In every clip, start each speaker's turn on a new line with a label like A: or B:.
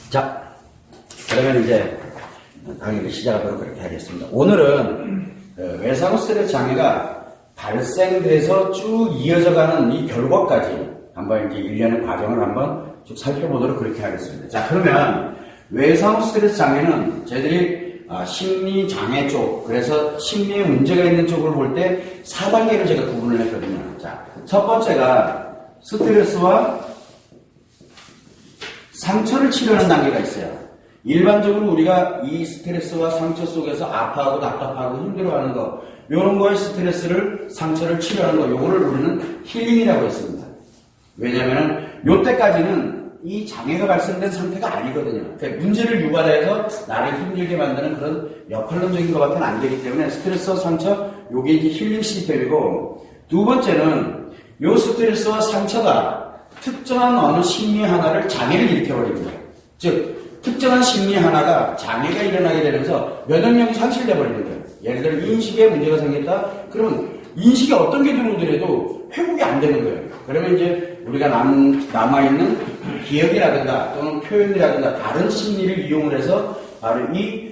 A: 자, 그러면 이제 강의를 시작하도록 그렇게 하겠습니다. 오늘은 외상 스트레스 장애가 발생돼서 쭉 이어져가는 이 결과까지 한번 이제 일련의 과정을 한번 쭉 살펴보도록 그렇게 하겠습니다. 자, 그러면 외상 스트레스 장애는 저희들이 심리 장애 쪽, 그래서 심리에 문제가 있는 쪽을 볼 때 4단계로 제가 구분을 했거든요. 자, 첫 번째가 스트레스와 상처를 치료하는 단계가 있어요. 일반적으로 우리가 이 스트레스와 상처 속에서 아파하고 답답하고 힘들어하는 거, 이런 거의 스트레스를, 상처를 치료하는 거, 요거를 우리는 힐링이라고 했습니다. 왜냐면은 요때까지는 이 장애가 발생된 상태가 아니거든요. 그러니까 문제를 유발해서 나를 힘들게 만드는 그런 역할론적인 것밖에 안 되기 때문에 스트레스와 상처, 요게 이제 힐링 시스템이고, 두 번째는 요 스트레스와 상처가 특정한 어느 심리 하나를 장애를 일으켜버립니다. 즉, 특정한 심리 하나가 장애가 일어나게 되면서 면역력이 상실돼 버리는 거예요. 예를 들어 인식에 문제가 생겼다? 그러면 인식에 어떤 게 들어오더라도 회복이 안 되는 거예요. 그러면 이제 우리가 남아있는 기억이라든가 또는 표현이라든가 다른 심리를 이용을 해서 바로 이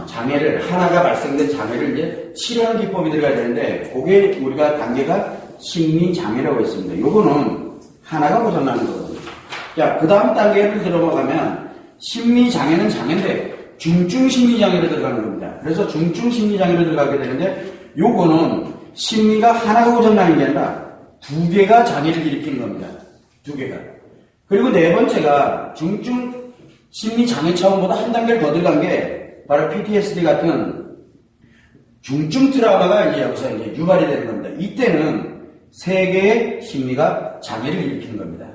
A: 장애를, 하나가 발생된 장애를 이제 치료하는 기법이 들어가야 되는데, 그게 우리가 단계가 심리장애라고 했습니다. 요거는 하나가 고장나는 거거든요. 자, 그 다음 단계를 들어가면 심리장애는 장애인데 중증심리장애로 들어가는 겁니다. 그래서 중증심리장애로 들어가게 되는데, 요거는 심리가 하나가 고장나는 게 아니라 두 개가 장애를 일으키는 겁니다. 두 개가. 그리고 네 번째가 중증심리장애 차원보다 한 단계를 더 들어간 게 바로 PTSD 같은 중증 트라우마가 이제 여기서 이제 유발이 되는 겁니다. 이때는 세 개의 심리가 장애를 일으키는 겁니다.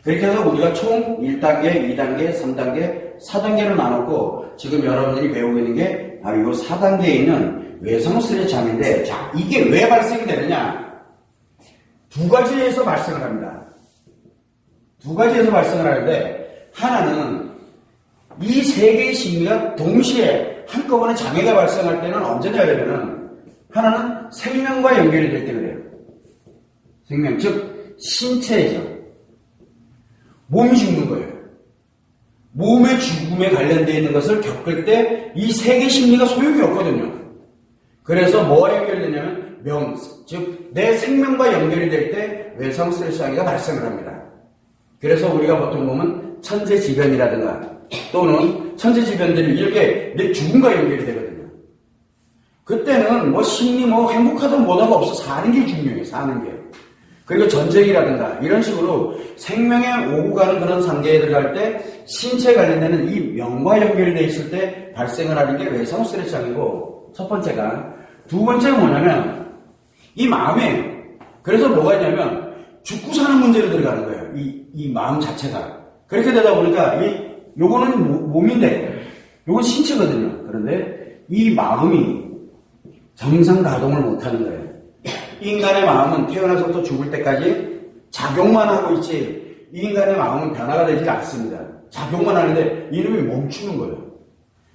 A: 그렇게 해서 우리가 총 1단계, 2단계, 3단계, 4단계로 나눴고, 지금 여러분들이 배우고 있는 게 바로 이 4단계에 있는 외상 스트레스 장애인데, 자, 이게 왜 발생이 되느냐? 두 가지에서 발생을 합니다. 두 가지에서 발생을 하는데, 하나는 이 세 개의 심리가 동시에 한꺼번에 장애가 발생할 때는 언제냐 하려면은, 하나는 생명과 연결이 될 때 그래요. 생명, 즉 신체죠. 몸이 죽는 거예요. 몸의 죽음에 관련되어 있는 것을 겪을 때 이 세 개 심리가 소용이 없거든요. 그래서 뭐와 연결되냐면 즉 내 생명과 연결이 될 때 외상 스트레스 장애가 발생을 합니다. 그래서 우리가 보통 보면 천재지변이라든가 또는 천재지변들이 이렇게 내 죽음과 연결이 되거든요. 그때는 뭐 심리 행복하든 뭐다가 없어. 사는 게 중요해요. 사는 게. 그리고 전쟁이라든가 이런 식으로 생명에 오고 가는 그런 단계에 들어갈 때 신체에 관련되는 이 명과 연결이 돼 있을 때 발생을 하는 게 외상 스트레스 장애고, 첫 번째가. 두 번째가 뭐냐면 이 마음이에요. 그래서 뭐가 있냐면 죽고 사는 문제로 들어가는 거예요. 이 마음 자체가. 그렇게 되다 보니까 요거는 몸인데 요건 신체거든요. 그런데 이 마음이 정상 가동을 못하는 거예요. 인간의 마음은 태어나서부터 죽을 때까지 작용만 하고 있지, 이 인간의 마음은 변화가 되지 않습니다. 작용만 하는데 이놈이 멈추는 거예요.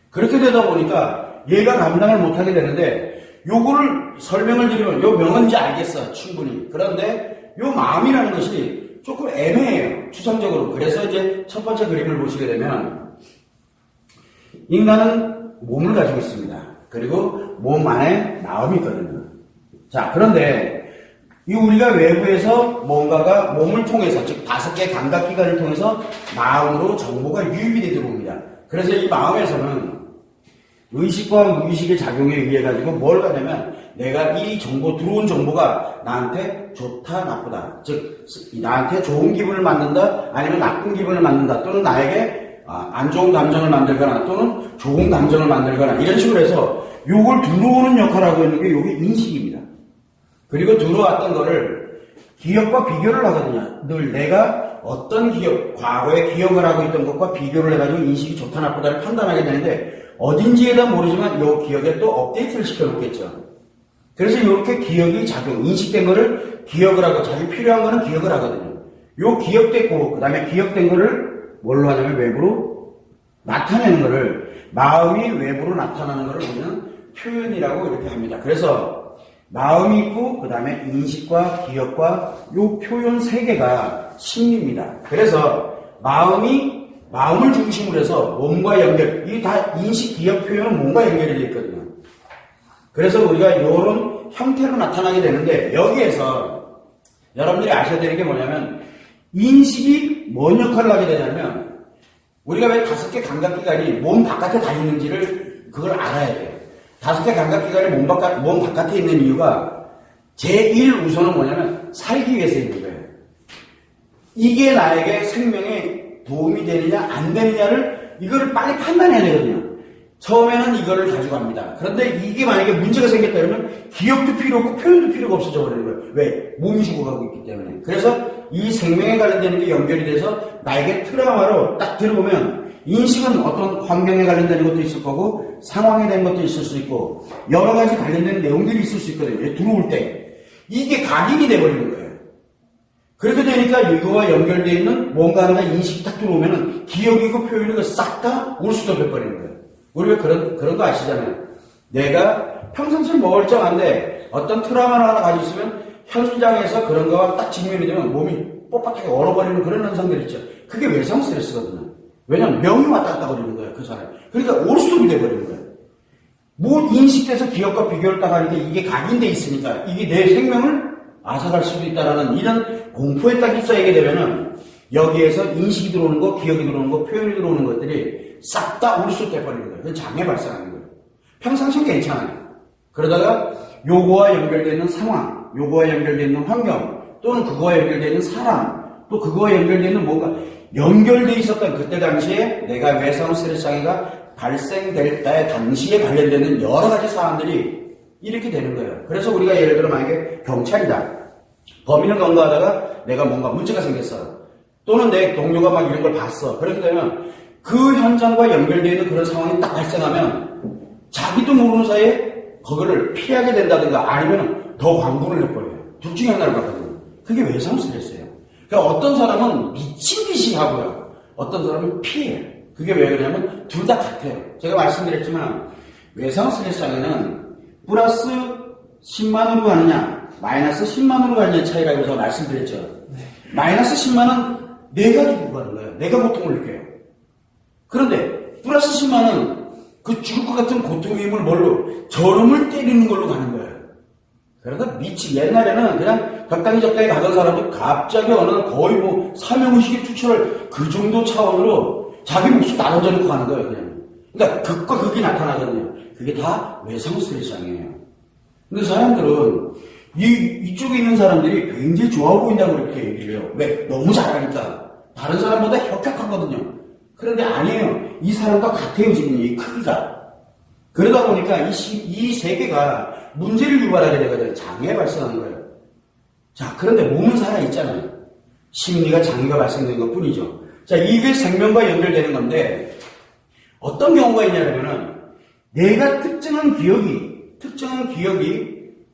A: 그렇게 되다 보니까 얘가 감당을 못하게 되는데, 요거를 설명을 드리면 요 명은 이제 알겠어, 충분히. 그런데 요 마음이라는 것이 조금 애매해요, 추상적으로. 그래서 이제 첫 번째 그림을 보시게 되면, 인간은 몸을 가지고 있습니다. 그리고 몸 안에 마음이 있거든요. 자, 그런데 이 우리가 외부에서 뭔가가 몸을 통해서, 즉 5개의 감각기관을 통해서 마음으로 정보가 유입이 돼 들어옵니다. 그래서 이 마음에서는 의식과 무의식의 작용에 의해 가지고 뭘 하냐면, 내가 이 들어온 정보가 나한테 좋다, 나쁘다, 즉 나한테 좋은 기분을 만든다, 아니면 나쁜 기분을 만든다, 또는 나에게 안 좋은 감정을 만들거나 또는 좋은 감정을 만들거나, 이런 식으로 해서 요걸 들어오는 역할을 하고 있는 게 요게 인식입니다. 그리고 들어왔던 거를 기억과 비교를 하거든요. 늘 내가 어떤 과거에 기억을 하고 있던 것과 비교를 해가지고 인식이 좋다 나쁘다를 판단하게 되는데, 어딘지에다 모르지만 이 기억에 또 업데이트를 시켜놓겠죠. 그래서 이렇게 기억이 인식된 거를 기억을 하고, 자기 필요한 거는 기억을 하거든요. 요 기억됐고, 그 다음에 기억된 거를 뭘로 하냐면 외부로 나타내는 거를, 마음이 외부로 나타나는 거를 우리는 표현이라고 이렇게 합니다. 그래서 마음이 있고, 그 다음에 인식과 기억과 요 표현 세 개가 심리입니다. 그래서 마음이 마음을 중심으로 해서 몸과 연결, 이게 다 인식, 기억, 표현은 몸과 연결이 되어 있거든요. 그래서 우리가 이런 형태로 나타나게 되는데, 여기에서 여러분들이 아셔야 되는 게 뭐냐면, 인식이 뭔 역할을 하게 되냐면, 우리가 왜 5개 감각기관이 몸 바깥에 다 있는지를 그걸 알아야 돼요. 5개 감각기관이 몸 바깥에 있는 이유가 제1 우선은 뭐냐면 살기 위해서 있는 거예요. 이게 나에게 생명에 도움이 되느냐 안 되느냐를 이걸 빨리 판단해야 되거든요. 처음에는 이거를 가져갑니다. 그런데 이게 만약에 문제가 생겼다 그러면 기억도 필요 없고 표현도 필요가 없어져 버리는 거예요. 왜? 몸이 죽어가고 있기 때문에. 그래서 이 생명에 관련되는 게 연결이 돼서 나에게 트라우마로 딱 들어보면 인식은 어떤 환경에 관련되는 것도 있을 거고 상황에 대한 것도 있을 수 있고 여러 가지 관련되는 내용들이 있을 수 있거든요. 들어올 때 이게 각인이 돼버리는 거예요. 그렇게 되니까 이거와 연결되어 있는 뭔가 하나가 인식이 딱 들어오면은 기억이고 표현이고 싹 다 올수도 돼버리는 거예요. 우리가 그런 거 아시잖아요. 내가 평상시에 멀쩡한데 어떤 트라우마를 하나 가지고 있으면 현장에서 그런 거와 딱 직면이 되면 몸이 뻣뻣하게 얼어버리는 그런 현상들 있죠. 그게 외상 스트레스거든요. 왜냐면 명이 왔다 갔다 거리는 거예요, 그 사람이. 그러니까 올스톱이 돼버리는 거예요. 뭐 인식돼서 기억과 비교를 딱 하니까 이게 각인돼 있으니까 이게 내 생명을 앗아갈 수도 있다라는 이런 공포에 딱 휩싸이게 되면은 여기에서 인식이 들어오는 거, 기억이 들어오는 거, 표현이 들어오는 것들이 싹 다 올스톱 돼버리는 거예요. 그건 장애 발생하는 거예요. 평상시엔 괜찮아요. 그러다가 요거와 연결되는 상황, 요거와 연결되는 환경, 또는 그거와 연결되는 사람, 또 그거와 연결되는 뭔가 연결되어 있었던 그때 당시에 내가 외상 스트레스 장애가 발생될 때 당시에 관련되는 여러 가지 사안들이 이렇게 되는 거예요. 그래서 우리가 예를 들어 만약에 경찰이다. 범인을 검거하다가 내가 뭔가 문제가 생겼어. 또는 내 동료가 막 이런 걸 봤어. 그렇게 되면 그 현장과 연결되어 있는 그런 상황이 딱 발생하면 자기도 모르는 사이에 그거를 피하게 된다든가 아니면 더 광분을 해버려요. 둘 중에 하나를 받거든요. 그게 외상 스트레스예요. 그러니까 어떤 사람은 미친 듯이 하고요. 어떤 사람은 피해요. 그게 왜 그러냐면 둘 다 같아요. 제가 말씀드렸지만 외상 스트레스 장애는 플러스 10만으로 가느냐 마이너스 10만으로 가느냐 차이라고 해서 말씀드렸죠. 마이너스 10만은 내가 죽고 가는 거예요. 내가 고통을 느껴요. 그런데 플러스 10만은 그 죽을 것 같은 고통의 힘을 뭘로? 저놈을 때리는 걸로 가는 거예요. 그러다 옛날에는 그냥 적당히 가던 사람도 갑자기 어느 날 거의 뭐 사명의식에 투철할 그 정도 차원으로 자기 목숨 다 던져놓고 가는 거예요, 그냥. 그러니까 극과 극이 나타나거든요. 그게 다 외상 스트레스 장애예요. 근데 사람들은 이쪽에 있는 사람들이 굉장히 좋아 보인다고 그렇게 얘기를 해요. 왜? 너무 잘하니까. 다른 사람보다 혁혁하거든요. 그런데 아니에요. 이 사람과 같아요, 지금 이 크기가. 그러다 보니까 이 세계가 문제를 유발하게 되거든요. 장애가 발생하는 거예요. 자, 그런데 몸은 살아있잖아요. 심리가 장애가 발생된 것 뿐이죠. 자, 이게 생명과 연결되는 건데, 어떤 경우가 있냐면은, 내가 특정한 기억이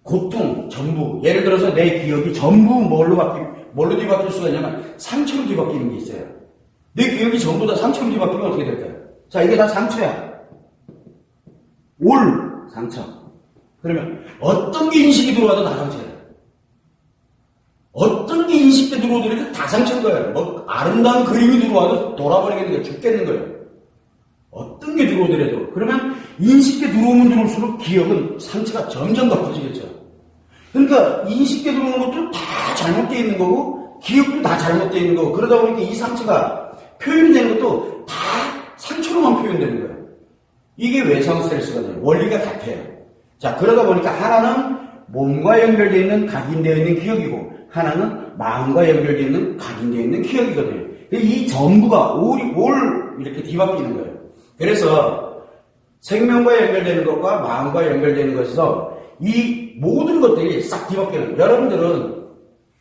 A: 고통, 전부, 예를 들어서 내 기억이 전부 뭘로 뒤바뀔 수가 있냐면, 상처로 뒤바뀌는 게 있어요. 내 기억이 전부 다 상처로 뒤바뀌면 어떻게 될까요? 자, 이게 다 상처야. 상처. 그러면 어떤 게 인식이 들어와도 다 상처예요. 어떤 게 인식 때 들어오더라도 다 상처인 거예요. 뭐 아름다운 그림이 들어와도 돌아버리겠는 거예요. 죽겠는 거예요. 어떤 게 들어오더라도. 그러면 인식 때 들어오면 들어올수록 기억은 상처가 점점 더 커지겠죠. 그러니까 인식 때 들어오는 것도 다 잘못되어 있는 거고 기억도 다 잘못되어 있는 거고 그러다 보니까 이 상처가 표현이 되는 것도 다 상처로만 표현되는 거예요. 이게 외상 스트레스거든요. 원리가 같아요. 자, 그러다 보니까 하나는 몸과 연결되어 있는 각인되어 있는 기억이고 하나는 마음과 연결되어 있는 각인되어 있는 기억이거든요. 이 전부가 올 이렇게 뒤바뀌는 거예요. 그래서 생명과 연결되는 것과 마음과 연결되는 것에서 이 모든 것들이 싹 뒤바뀌는 거예요. 여러분들은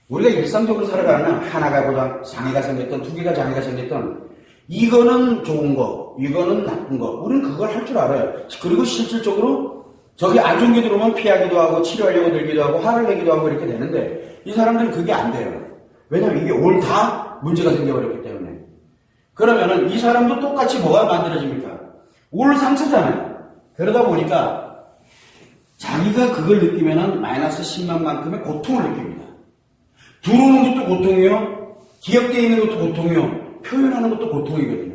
A: 우리가 일상적으로 살아가는 하나가 보다 장애가 생겼던 두 개가 장애가 생겼던 이거는 좋은 거, 이거는 나쁜 거. 우리는 그걸 할 줄 알아요. 그리고 실질적으로 저기 안 좋은 게 들어오면 피하기도 하고 치료하려고 들기도 하고 화를 내기도 하고 이렇게 되는데 이 사람들은 그게 안 돼요. 왜냐면 이게 올 다 문제가 생겨버렸기 때문에. 그러면은 이 사람도 똑같이 뭐가 만들어집니까? 올 상처잖아요. 그러다 보니까 자기가 그걸 느끼면은 마이너스 10만만큼의 고통을 느낍니다. 들어오는 것도 고통이요. 기억되어 있는 것도 고통이요. 표현하는 것도 고통이거든요.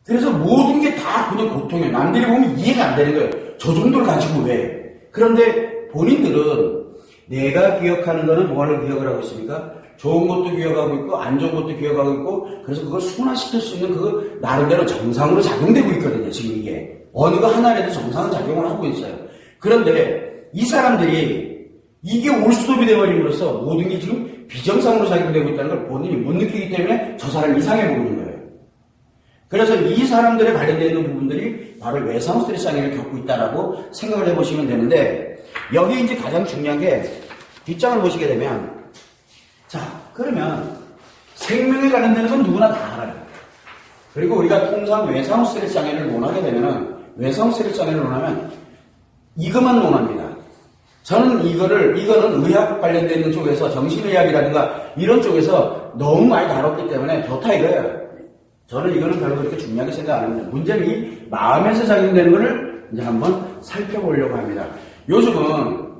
A: 그래서 모든 게 다 그냥 고통이에요. 남들이 보면 이해가 안 되는 거예요. 저 정도를 가지고 왜? 그런데 본인들은 내가 기억하는 거는 뭐를 기억을 하고 있습니까? 좋은 것도 기억하고 있고 안 좋은 것도 기억하고 있고 그래서 그걸 순화시킬 수 있는 그 나름대로 정상으로 작용되고 있거든요. 지금 이게 어느 거 하나라도 정상 작용을 하고 있어요. 그런데 이 사람들이 이게 올스톱이 되어버림으로써 모든 게 지금 비정상으로 작용되고 있다는 걸 본인이 못 느끼기 때문에 저 사람이 이상해 보이는 거예요. 그래서 이 사람들에 관련되어 있는 부분들이 바로 외상 스트레스 장애를 겪고 있다라고 생각을 해보시면 되는데 여기 이제 가장 중요한 게 뒷장을 보시게 되면 자 그러면 생명에 관련되는 건 누구나 다 알아요. 그리고 우리가 통상 외상 스트레스 장애를 논하게 되면은 외상 스트레스 장애를 논하면 이것만 논합니다. 저는 이거는 의학 관련되어 있는 쪽에서 정신의학이라든가 이런 쪽에서 너무 많이 다뤘기 때문에 좋다 이거예요. 저는 이거는 별로 그렇게 중요하게 생각 안 합니다. 문제는 이 마음에서 작용되는 것을 이제 한번 살펴보려고 합니다. 요즘은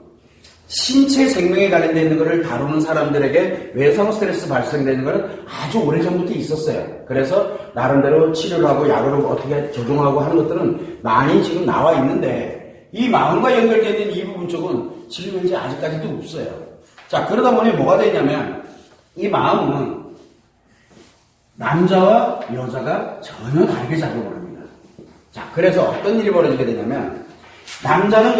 A: 신체 생명에 관련되어 있는 것을 다루는 사람들에게 외상 스트레스 발생되는 것은 아주 오래전부터 있었어요. 그래서 나름대로 치료를 하고 약을 어떻게 조종하고 하는 것들은 많이 지금 나와 있는데 이 마음과 연결되어 있는 이 부분 쪽은 지금 현재 아직까지도 없어요. 자, 그러다 보니 뭐가 되냐면 이 마음은 남자와 여자가 전혀 다르게 작용을 합니다. 자, 그래서 어떤 일이 벌어지게 되냐면 남자는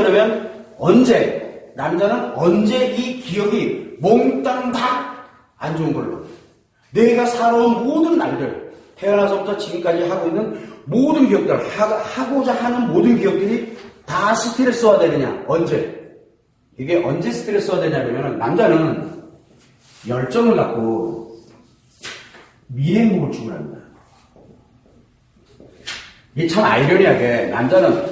A: 언제 이 기억이 몽땅 다 안 좋은 걸로 내가 살아온 모든 날들 태어나서부터 지금까지 하고 있는 모든 기억들 하고자 하는 모든 기억들이 다 스트레스화 되느냐 이게 언제 스트레스화 되냐면 남자는 열정을 갖고 미래 행복을 추구합니다. 이게 참 아이러니하게 남자는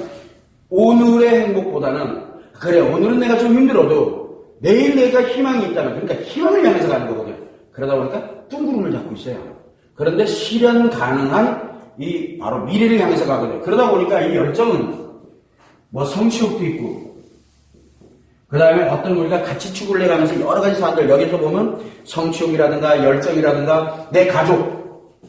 A: 오늘의 행복보다는 그래 오늘은 내가 좀 힘들어도 내일 내가 희망이 있다면 그러니까 희망을 향해서 가는 거거든요. 그러다 보니까 둥구름을 잡고 있어요. 그런데 실현 가능한 이 바로 미래를 향해서 가거든요. 그러다 보니까 이 열정은 뭐 성취욕도 있고 그 다음에 어떤 우리가 같이 추구를 해가면서 여러 가지 사람들 여기서 보면 성취욕이라든가 열정이라든가 내 가족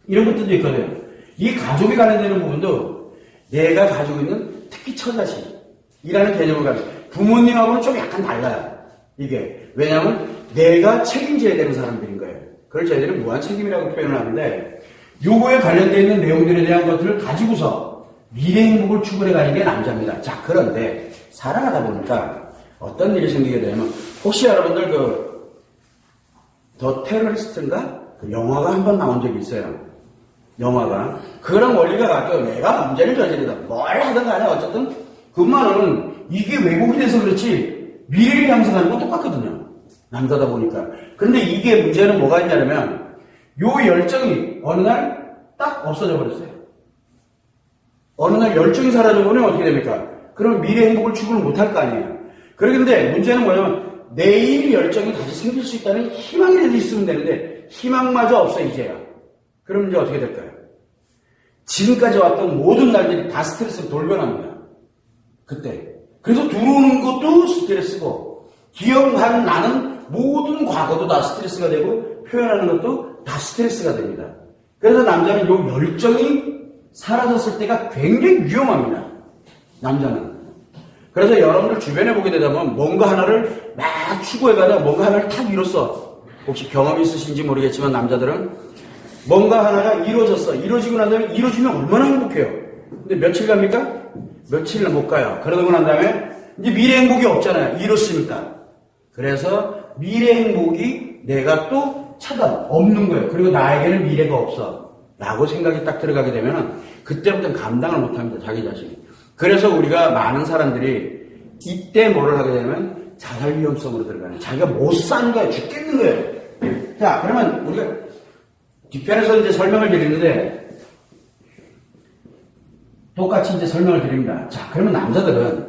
A: 이런 것들도 있거든요. 이 가족에 관련되는 부분도 내가 가지고 있는 특히 처자식이라는 개념을 가지고 부모님하고는 좀 약간 달라요. 이게 왜냐하면 내가 책임져야 되는 사람들인 거예요. 그걸 저희들은 무한책임이라고 표현을 하는데 요거에 관련되어 있는 내용들에 대한 것들을 가지고서 미래 행복을 추구해 가는 게 남자입니다. 자, 그런데 살아가다 보니까 어떤 일이 생기게 되면 혹시 여러분들 더 테러리스트인가? 그 영화가 한 번 나온 적이 있어요. 영화가. 그런 원리가 같아요. 내가 범죄를 저지르다. 뭘 하든 간에 어쨌든 그 말은 이게 왜곡이 돼서 그렇지 미래를 향해서 가는 건 똑같거든요. 남자다 보니까. 근데 이게 문제는 뭐가 있냐면 요 열정이 어느 날 딱 없어져 버렸어요. 어느 날 열정이 사라져버리면 어떻게 됩니까? 그럼 미래 행복을 추구를 못할 거 아니에요. 그런데 문제는 뭐냐면 내일 열정이 다시 생길 수 있다는 희망이라도 있으면 되는데 희망마저 없어 이제야. 그럼 이제 어떻게 될까요? 지금까지 왔던 모든 날들이 다 스트레스로 돌변합니다. 그때. 그래서 들어오는 것도 스트레스고 기억하는 나는 모든 과거도 다 스트레스가 되고 표현하는 것도 다 스트레스가 됩니다. 그래서 남자는 요 열정이 사라졌을 때가 굉장히 위험합니다. 남자는. 그래서 여러분들 주변에 보게 되다 보면 뭔가 하나를 막 추구해가다가 뭔가 하나를 탁 이뤘어. 혹시 경험이 있으신지 모르겠지만 남자들은 뭔가 하나가 이루어졌어. 이루어지고 난 다음에 이루어지면 얼마나 행복해요. 근데 며칠 갑니까? 며칠 못 가요. 그러고 난 다음에 이제 미래 행복이 없잖아요. 이뤘으니까. 그래서 미래 행복이 내가 또 없는 거예요. 그리고 나에게는 미래가 없어. 라고 생각이 딱 들어가게 되면 그때부터는 감당을 못 합니다. 자기 자신이. 그래서 우리가 많은 사람들이 이때 뭐를 하게 되면 자살 위험성으로 들어가는 자기가 못 사는 거예요. 죽겠는 거예요. 자, 그러면 우리가 뒤편에서 이제 설명을 드리는데 똑같이 이제 설명을 드립니다. 자, 그러면 남자들은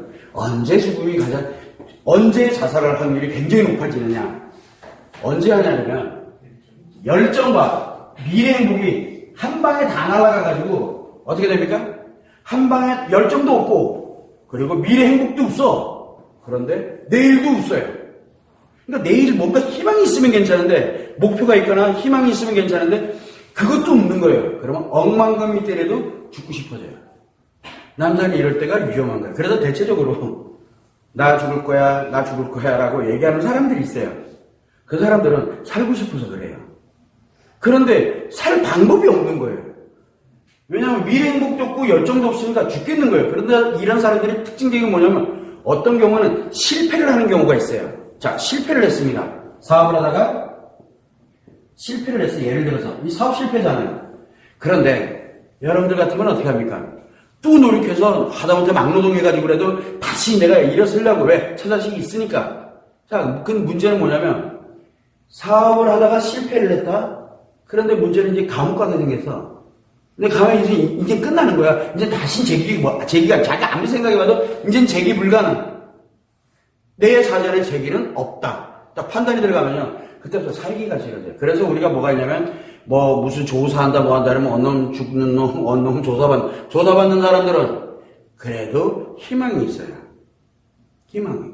A: 언제 자살할 확률이 굉장히 높아지느냐? 언제 하냐면 열정과 미래 행복이 한 방에 다 날아가가지고 어떻게 됩니까? 한 방에 열정도 없고 그리고 미래 행복도 없어. 그런데 내일도 없어요. 그러니까 내일 뭔가 희망이 있으면 괜찮은데 목표가 있거나 희망이 있으면 괜찮은데 그것도 없는 거예요. 그러면 억만금이 때려도 죽고 싶어져요. 남자는 이럴 때가 위험한 거예요. 그래서 대체적으로 나 죽을 거야, 나 죽을 거야 라고 얘기하는 사람들이 있어요. 그 사람들은 살고 싶어서 그래요. 그런데 살 방법이 없는 거예요. 왜냐하면 미래 행복도 없고 열정도 없으니까 죽겠는 거예요. 그런데 이런 사람들의 특징적인 게 뭐냐면 어떤 경우는 실패를 하는 경우가 있어요. 자, 실패를 했습니다. 사업을 하다가 실패를 했어요. 예를 들어서 이 사업 실패잖아요. 그런데 여러분들 같으면 어떻게 합니까? 또 노력해서 하다못해 막노동해가지고 그래도 다시 내가 일어서려고. 왜? 처자식이 있으니까. 자, 그 문제는 뭐냐면 사업을 하다가 실패를 했다. 그런데 문제는 이제 감옥 가게 생겼어. 근데 가만히 이제 끝나는 거야. 이제 다시 재기가 자기 아무리 생각해봐도 이제는 재기 불가능. 내 사전에 재기는 없다. 딱 판단이 들어가면요. 그때부터 살기가 싫어져요. 그래서 우리가 뭐가 있냐면 무슨 조사한다 뭐 한다 그러면 언놈 죽는 놈, 언놈 조사받는 사람들은 그래도 희망이 있어요. 희망이.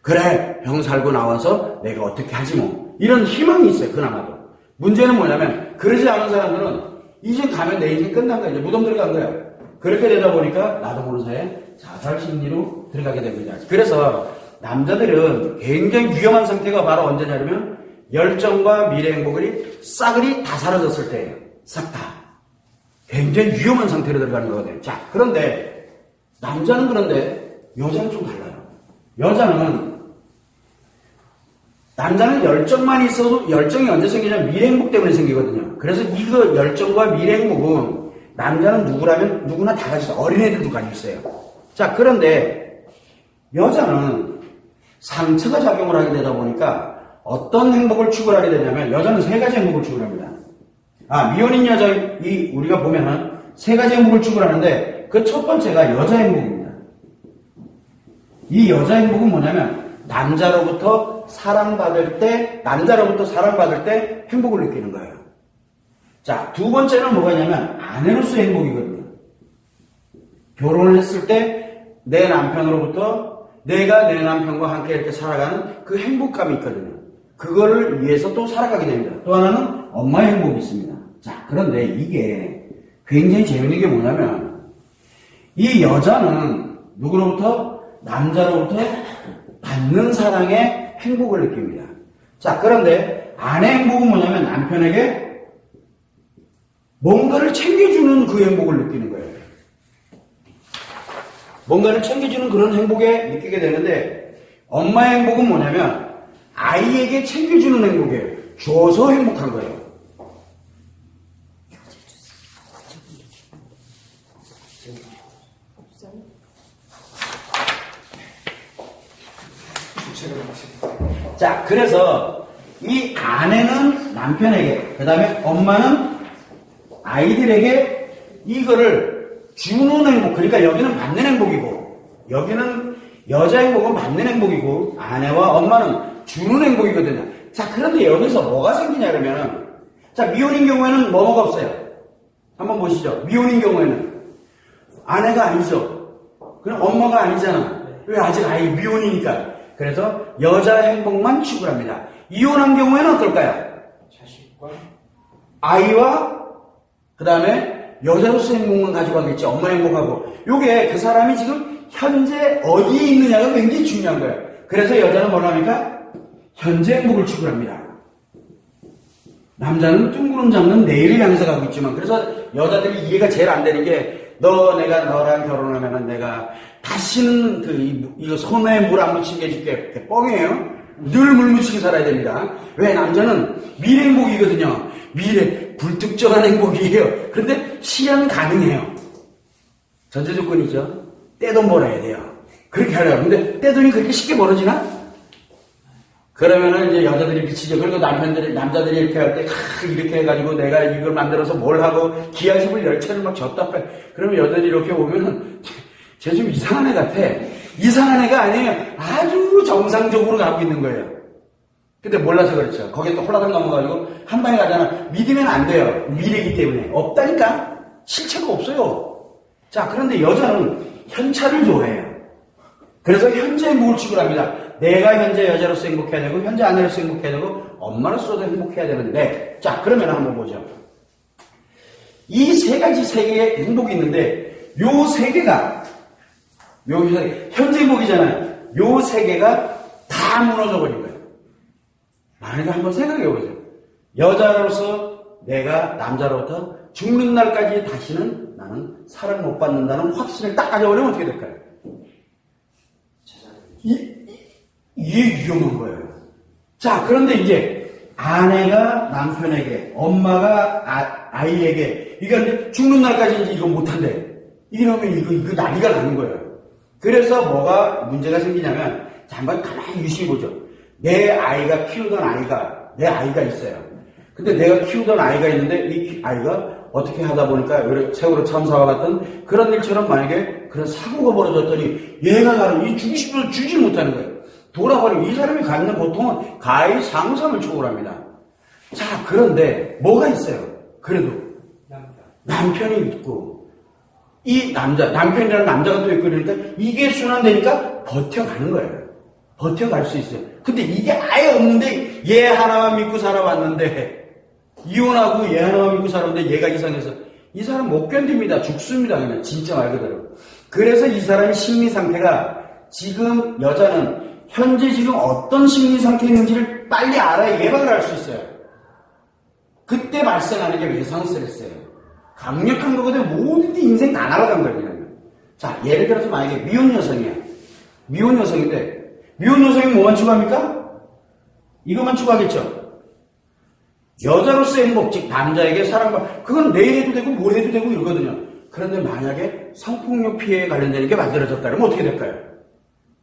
A: 그래, 병 살고 나와서 내가 어떻게 하지 뭐. 이런 희망이 있어요. 그나마도. 문제는 뭐냐면 그러지 않은 사람들은 이제 가면 내 인생 끝난 거야. 이제 무덤 들어간 거야. 그렇게 되다 보니까 나도 모르는 사이에 자살 심리로 들어가게 됩니다. 그래서 남자들은 굉장히 위험한 상태가 바로 언제냐면 열정과 미래 행복이 싸그리 다 사라졌을 때예요. 싹 다. 굉장히 위험한 상태로 들어가는 거거든요. 자, 그런데 남자는 그런데 여자는 좀 달라요. 남자는 열정만 있어도 열정이 언제 생기냐면 미래 행복 때문에 생기거든요. 그래서 이거 열정과 미래 행복은 남자는 누구라면 누구나 다 가지고 있어요. 어린애들도 가지고 있어요. 자, 그런데 여자는 상처가 작용을 하게 되다 보니까 어떤 행복을 추구하게 되냐면 여자는 세 가지 행복을 추구합니다. 미혼인 여자 우리가 보면은 세 가지 행복을 추구하는데 그 첫 번째가 여자 행복입니다. 이 여자 행복은 뭐냐면 남자로부터 사랑받을 때 행복을 느끼는 거예요. 자, 두 번째는 뭐가 있냐면 아내로서의 행복이거든요. 결혼을 했을 때 내 남편으로부터 내가 내 남편과 함께 이렇게 살아가는 그 행복감이 있거든요. 그거를 위해서 또 살아가게 됩니다. 또 하나는 엄마의 행복이 있습니다. 자, 그런데 이게 굉장히 재밌는 게 뭐냐면 이 여자는 누구로부터? 남자로부터 받는 사랑의 행복을 느낍니다. 자, 그런데 아내 행복은 뭐냐면 남편에게 뭔가를 챙겨주는 그 행복을 느끼는 거예요. 뭔가를 챙겨주는 그런 행복에 느끼게 되는데 엄마의 행복은 뭐냐면 아이에게 챙겨주는 행복이에요. 줘서 행복한 거예요. 자, 그래서 이 아내는 남편에게, 그 다음에 엄마는 아이들에게 이거를 주는 행복, 그러니까 여기는 받는 행복이고, 여기는 여자 행복은 받는 행복이고, 아내와 엄마는 주는 행복이거든요. 자, 그런데 여기서 뭐가 생기냐 그러면은, 자, 미혼인 경우에는 뭐가 없어요. 한번 보시죠. 미혼인 경우에는 아내가 아니죠. 그럼 엄마가 아니잖아. 왜? 아직 아이 미혼이니까. 그래서 여자 행복만 추구를 합니다. 이혼한 경우에는 어떨까요?
B: 자식과
A: 아이와 그 다음에 여자로서 행복만 가져가겠지. 엄마 행복하고. 요게 그 사람이 지금 현재 어디에 있느냐가 굉장히 중요한 거예요. 그래서 여자는 뭐라 합니까? 현재 행복을 추구를 합니다. 남자는 둥그름 잡는 내일을 향해서 가고 있지만, 그래서 여자들이 이해가 제일 안 되는 게, 내가 너랑 결혼하면은 내가 다시는 이거 손에 물 안 묻히게 해줄게. 뻥이에요. 늘 물 묻히게 살아야 됩니다. 왜? 남자는 미래 행복이거든요. 미래, 불특정한 행복이에요. 그런데 실현 가능해요. 전제 조건이죠. 떼돈 벌어야 돼요. 그렇게 하려고. 근데 떼돈이 그렇게 쉽게 벌어지나? 그러면은 이제 여자들이 비치죠. 그리고 남자들이 이렇게 할 때, 이렇게 해가지고 내가 이걸 만들어서 뭘 하고, 기아집을 10채를 막 줬다 빼. 그러면 여자들이 이렇게 보면은, 쟤 좀 이상한 애 같아. 이상한 애가 아니에요. 아주 정상적으로 가고 있는 거예요. 근데 몰라서 그렇죠. 거기에 또 홀라당 넘어가지고, 한 방에 가잖아. 믿으면 안 돼요. 미래이기 때문에. 없다니까? 실체가 없어요. 자, 그런데 여자는 현찰을 좋아해요. 그래서 현재 행복을 추구합니다. 내가 현재 여자로서 행복해야 되고, 현재 아내로서 행복해야 되고, 엄마로서도 행복해야 되는데, 자, 그러면 한번 보죠. 이 세 가지 세계의 행복이 있는데 요 세 개가 현재 행복이잖아요. 요 세 개가 다 무너져 버린 거예요. 만약에 한번 생각해 보세요. 여자로서 내가 남자로부터 죽는 날까지 다시는 나는 사랑 못 받는다는 확신을 딱 가져버리면 어떻게 될까요? 이게 위험한 거예요. 자, 그런데 이제 아내가 남편에게, 엄마가 아이에게, 이게 죽는 날까지 이제 이거 못한대. 이러면 이거 난리가 나는 거예요. 그래서 뭐가 문제가 생기냐면, 자, 한번 가만히 유심히 보죠. 내 아이가 키우던 내 아이가 있어요. 근데 내가 키우던 아이가 있는데 이 아이가 어떻게 하다 보니까 세월호 참사와 같은 그런 일처럼 만약에 그런 사고가 벌어졌더니 얘가 나를 죽이고 싶어도 주지 못하는 거예요. 돌아버리면 이 사람이 갖는 고통은 가히 상상을 초월합니다. 자, 그런데 뭐가 있어요? 그래도 남편이 있고 이 남편이라는 남자가 또 있고 그러니까 이게 순환되니까 버텨가는 거예요. 버텨갈 수 있어요. 근데 이게 아예 없는데 얘 하나만 믿고 살아왔는데 이혼하고 얘 하나만 믿고 살았는데 얘가 이상해서 이 사람 못 견딥니다. 죽습니다. 그냥 진짜 말 그대로. 그래서 이 사람의 심리 상태가 지금 여자는 현재 지금 어떤 심리 상태에 있는지를 빨리 알아야 예방을 할 수 있어요. 그때 발생하는 게 외상 스트레스예요. 강력한 거거든요. 모든 게 인생 다 날아간 거예요. 그냥. 자, 예를 들어서 만약에 미혼 여성이야. 미혼 여성인데 미혼 여성이 뭐만 추구합니까? 이것만 추구하겠죠. 여자로서의 행복, 즉 남자에게 사랑받, 그건 내일 해도 되고 뭘 해도 되고 이러거든요. 그런데 만약에 성폭력 피해에 관련되는 게 만들어졌다 그러면 어떻게 될까요?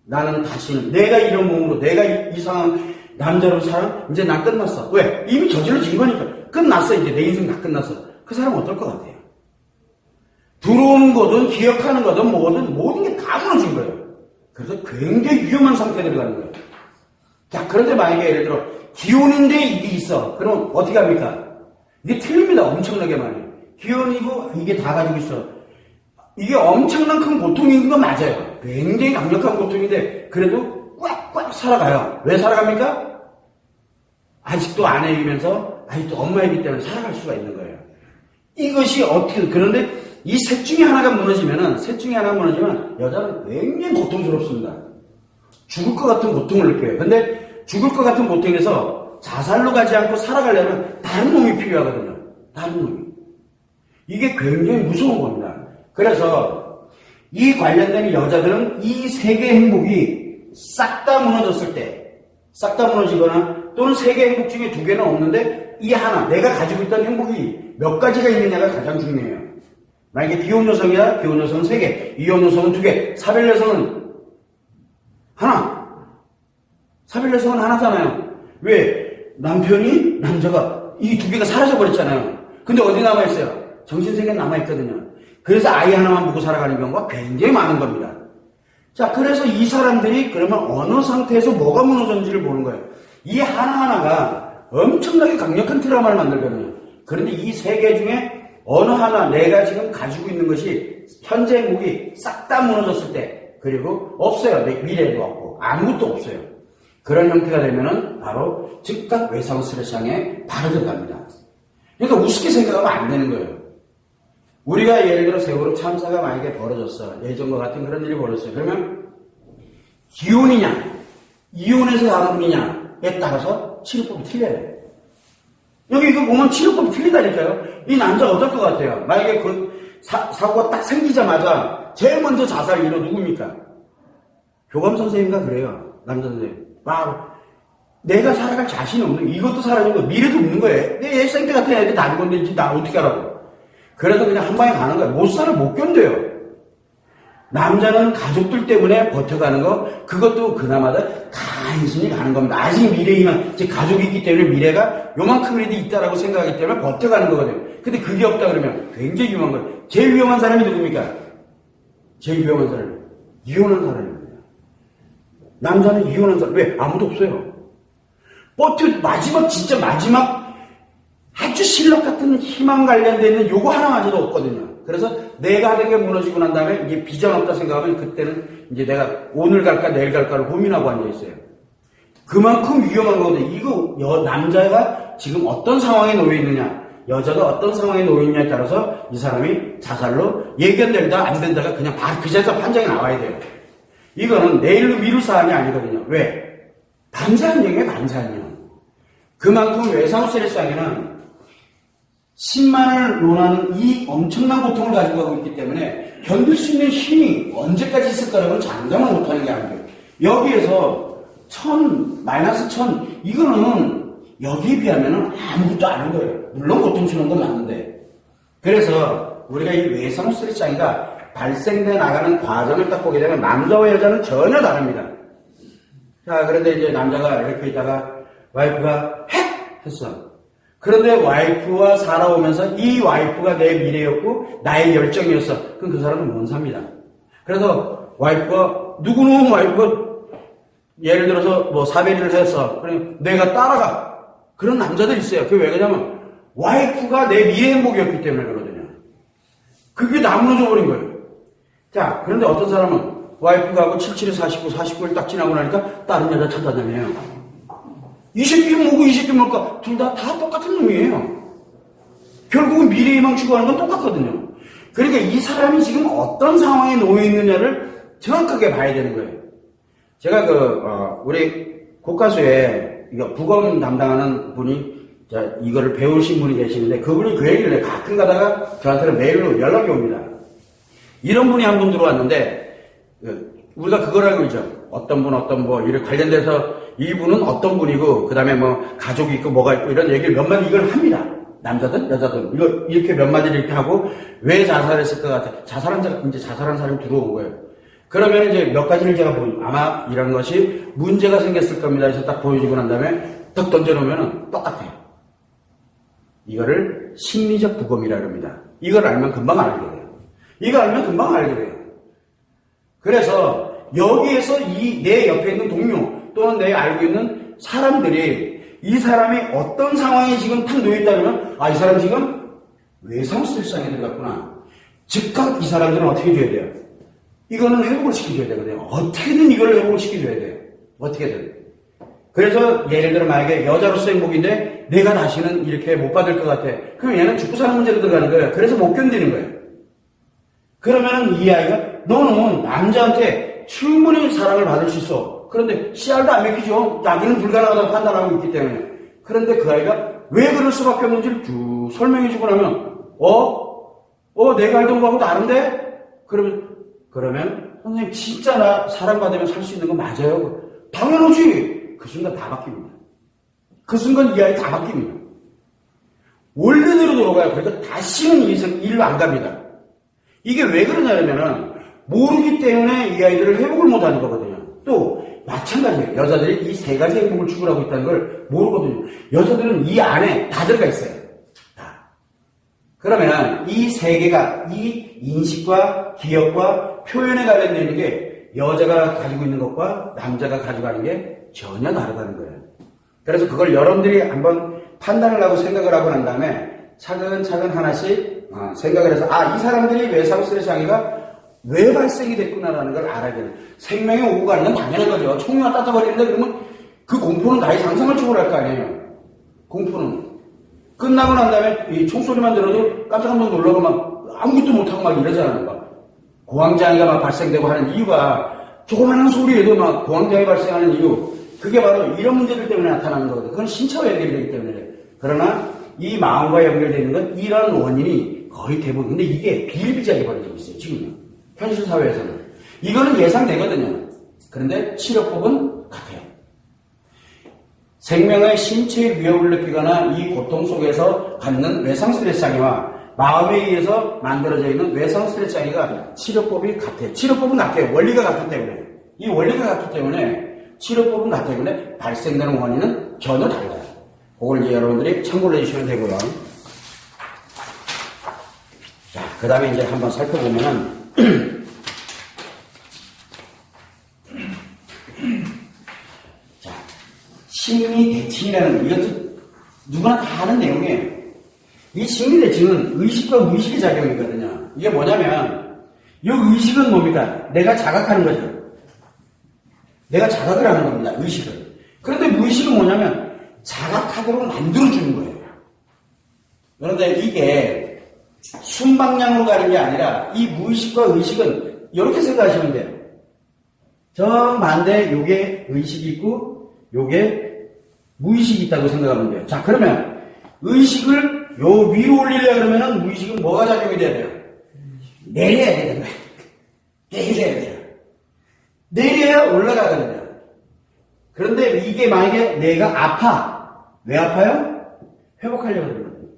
A: 나는 다시는 내가 이런 몸으로 내가 이상한 남자로 살아? 이제 난 끝났어. 왜? 이미 저질러진 거니까. 끝났어. 이제 내 인생 다 끝났어. 그 사람 어떨 것 같아요? 들어오는 거든 기억하는 거든 뭐든 모든 게 다 무너진 거예요. 그래서 굉장히 위험한 상태에 들어가는 거예요. 자, 그런데 만약에 예를 들어 기혼인데 이게 있어. 그럼 어떻게 합니까? 이게 틀립니다. 엄청나게 많이. 기혼이고 이게 다 가지고 있어. 이게 엄청난 큰 고통인 건 맞아요. 굉장히 강력한 고통인데 그래도 꽉꽉 살아가요. 왜 살아갑니까? 아직도 아내이면서 아직도 엄마이기 때문에 살아갈 수가 있는 거예요. 이것이 어떻게 그런데 이 셋 중에 하나가 무너지면 여자는 굉장히 고통스럽습니다. 죽을 것 같은 고통을 느껴요. 근데 죽을 것 같은 고통에서 자살로 가지 않고 살아가려면 다른 놈이 필요하거든요. 다른 놈이. 이게 굉장히 무서운 겁니다. 그래서 이 관련된 여자들은 이 세계의 행복이 싹 다 무너졌을 때, 싹 다 무너지거나 또는 세계의 행복 중에 두 개는 없는데 이 하나, 내가 가지고 있던 행복이 몇 가지가 있느냐가 가장 중요해요. 만약에 비혼 여성이야, 비혼 여성은 3개, 이혼 여성은 2개, 사별 여성은 하나. 사별 여성은 하나잖아요. 왜? 남자가 이 2개가 사라져버렸잖아요. 근데 어디 남아있어요? 정신세계는 남아있거든요. 그래서 아이 하나만 보고 살아가는 경우가 굉장히 많은 겁니다. 자, 그래서 이 사람들이 그러면 어느 상태에서 뭐가 무너졌는지를 보는 거예요. 이 하나하나가 엄청나게 강력한 트라우마를 만들거든요. 그런데 이 3개 중에 어느 하나 내가 지금 가지고 있는 것이 현재 행복이 싹 다 무너졌을 때 그리고 없어요. 미래도 없고 아무것도 없어요. 그런 형태가 되면은 바로 즉각 외상 스트레스장애 바로 들어갑니다. 그러니까 우습게 생각하면 안 되는 거예요. 우리가 예를 들어 세월호 참사가 만약에 벌어졌어. 예전과 같은 그런 일이 벌어졌어요. 그러면 기혼이냐 이혼해서 가는 분이냐에 따라서 치료법이 틀려요. 여기 이거 보면 치료법이 틀리다니까요. 이 남자 어떨 것 같아요? 만약에 그 사고가 딱 생기자마자 제일 먼저 자살 이유는 누굽니까? 교감 선생님과 그래요. 남자 선생님. 내가 살아갈 자신이 없는, 이것도 사라진 거, 미래도 없는 거예요. 내 생태 같은 애들이 다 죽었는데 이제 나 어떻게 하라고. 그래서 그냥 한 방에 가는 거예요. 못 견뎌요. 남자는 가족들 때문에 버텨가는 거, 그것도 그나마다 간신히 가는 겁니다. 아직 미래이면, 즉 가족이 있기 때문에 미래가 요만큼이라도 있다라고 생각하기 때문에 버텨가는 거거든요. 근데 그게 없다 그러면 굉장히 위험한 거예요. 제일 위험한 사람이 누굽니까? 제일 위험한 사람이 이혼한 사람입니다. 남자는 이혼한 사람. 왜? 아무도 없어요. 진짜 마지막 아주 실력 같은 희망 관련되는 요거 하나마저도 없거든요. 그래서 내가 하는 게 무너지고 난 다음에 이게 비전 없다 생각하면 그때는 이제 내가 오늘 갈까 내일 갈까를 고민하고 앉아있어요. 그만큼 위험한 거거든요. 이거 남자가 지금 어떤 상황에 놓여 있느냐. 여자가 어떤 상황에 놓이느냐에 따라서 이 사람이 자살로 예견된다 안 된다가 그냥 바로 그 자리에서 판정이 나와야 돼요. 이거는 내일로 미룰 사안이 아니거든요. 왜? 반사한령이에요. 반사한령. 그만큼 외상 스트레스장애는 10만을 논하는 이 엄청난 고통을 가지고 가고 있기 때문에 견딜 수 있는 힘이 언제까지 있을 거라고는 장담을 못하는 게 아니에요. 여기에서 마이너스 1000 이거는 여기에 비하면 아무것도 아닌 거예요. 물론 고통스러운 건 맞는데. 그래서 우리가 이 외상 스트레스 장애가 발생돼 나가는 과정을 딱 보게 되면 남자와 여자는 전혀 다릅니다. 자, 그런데 이제 남자가 이렇게 있다가 와이프가 핵! 했어. 그런데 와이프와 살아오면서 이 와이프가 내 미래였고 나의 열정이었어. 그럼 그 사람은 못 삽니다. 그래서 와이프가 누구는 와이프가 예를 들어서 뭐 사배리를 했어. 그럼 내가 따라가. 그런 남자들 있어요. 그게 왜 그러냐면 와이프가 내 미래 행복이었기 때문에 그러거든요. 그게 다 무너져 버린 거예요. 자, 그런데 어떤 사람은 와이프가 하고 77에 49, 49일 딱 지나고 나니까 다른 여자 찾아다녀요. 이 새끼 뭐고 이 새끼 뭘까? 둘 다 똑같은 놈이에요. 결국은 미래희망 추구하는 건 똑같거든요. 그러니까 이 사람이 지금 어떤 상황에 놓여 있느냐를 정확하게 봐야 되는 거예요. 제가 우리 국가수에 이거 부검 담당하는 분이 이거를 배우신 분이 계시는데 그분이 그 얘기를 가끔 가다가 저한테는 메일로 연락이 옵니다. 이런 분이 한 분 들어왔는데 우리가 그걸 알고 있죠. 어떤 분 이렇게 관련돼서 이분은 어떤 분이고 그 다음에 뭐 가족이 있고 뭐가 있고 이런 얘기를 몇 마디 이걸 합니다. 남자든 여자든 이거 이렇게 몇 마디를 이렇게 하고 왜 자살했을 것 같아? 자살한 사람이 들어온 거예요. 그러면 이제 몇 가지를 제가 아마 이런 것이 문제가 생겼을 겁니다. 해서 딱 보여주고 난 다음에 딱 던져놓으면 똑같아요. 이거를 심리적 부검이라고 합니다. 이걸 알면 금방 알게 돼요. 이거 알면 금방 알게 돼요. 그래서 여기에서 내 옆에 있는 동료 또는 내 알고 있는 사람들이 이 사람이 어떤 상황에 지금 탁 놓여있다면 이 사람 지금 외상 스트레스장애 들어갔구나. 즉각 이 사람들은 어떻게 해줘야 돼요? 이거는 회복을 시켜줘야 되거든요. 어떻게든 이걸 회복을 시켜줘야 돼요. 어떻게든. 그래서 예를 들어 만약에 여자로서 행복인데 내가 다시는 이렇게 못 받을 것 같아. 그럼 얘는 죽고 사는 문제로 들어가는 거예요. 그래서 못 견디는 거예요. 그러면 이 아이가 너는 남자한테 충분히 사랑을 받을 수 있어. 그런데 씨알도 안 맥히죠. 자기는 불가능하다고 판단하고 있기 때문에. 그런데 그 아이가 왜 그럴 수밖에 없는지를 쭉 설명해주고 나면 내가 알던 거하고 다른데? 그러면 선생님 진짜 나 사랑받으면 살 수 있는 거 맞아요? 당연하지. 그 순간 다 바뀝니다. 그 순간 이 아이 다 바뀝니다. 원래대로 돌아가요. 그러니까 다시는 일로 안 갑니다. 이게 왜 그러냐면은 모르기 때문에 이 아이들을 회복을 못하는 거거든요. 또 마찬가지예요. 여자들이 이 세 가지 행복을 추구하고 있다는 걸 모르거든요. 여자들은 이 안에 다 들어가 있어요. 다. 그러면 이 세 개가 이 인식과 기억과 표현에 관련되어 있는 게 여자가 가지고 있는 것과 남자가 가져가는 게 전혀 다르다는 거예요. 그래서 그걸 여러분들이 한번 판단을 하고 생각을 하고 난 다음에 차근차근 하나씩 생각을 해서 이 사람들이 외상 스트레스 장애가 왜 발생이 됐구나라는 걸 알아야 돼요. 생명이 오고 가는 건 당연한 거죠. 총이 왔다 갔다 버리는데 그러면 그 공포는 나의 상상을 초월할 거 아니에요. 공포는. 끝나고 난 다음에 이 총소리만 들어도 깜짝 놀라고 막 아무것도 못하고 막 이러잖아요. 막 고황장애가 막 발생되고 하는 이유가 조그마한 소리에도 막 고황장애 발생하는 이유. 그게 바로 이런 문제들 때문에 나타나는 거거든요. 그건 신체와 연결이 되기 때문에. 그러나 이 마음과 연결되는 건 이런 원인이 거의 대부분. 근데 이게 비일비재하게 벌어지고 있어요. 지금요. 현실 사회에서는. 이거는 예상되거든요. 그런데 치료법은 같아요. 생명의 신체의 위협을 느끼거나 이 고통 속에서 갖는 외상 스트레스 장애와 마음에 의해서 만들어져 있는 외상 스트레스 장애가 치료법이 같아요. 치료법은 같아요. 원리가 같기 때문에. 이 원리가 같기 때문에 치료법은 같기 때문에 발생되는 원인은 전혀 달라요. 그걸 이제 여러분들이 참고를 해주시면 되고요. 자, 그 다음에 이제 한번 살펴보면은 자, 심리 대칭이라는 이것도 누구나 다 아는 내용이에요. 이 심리 대칭은 의식과 무의식의 작용이거든요. 이게 뭐냐면 이 의식은 뭡니까? 내가 자각하는 거죠. 내가 자각을 하는 겁니다. 의식은. 그런데 무의식은 뭐냐면 자각하도록 만들어주는 거예요. 그런데 이게 순방향으로 가는 게 아니라 이 무의식과 의식은 이렇게 생각하시면 돼요. 정반대 요게 의식이 있고 요게 무의식이 있다고 생각하면 돼요. 자, 그러면 의식을 요 위로 올리려 그러면은 무의식은 뭐가 작용이 돼야 돼요? 내려야 되는 거예요. 내려야 돼요. 내려야 올라가거든요. 그런데 이게 만약에 내가 아파. 왜 아파요? 회복하려고 그러는 거예요.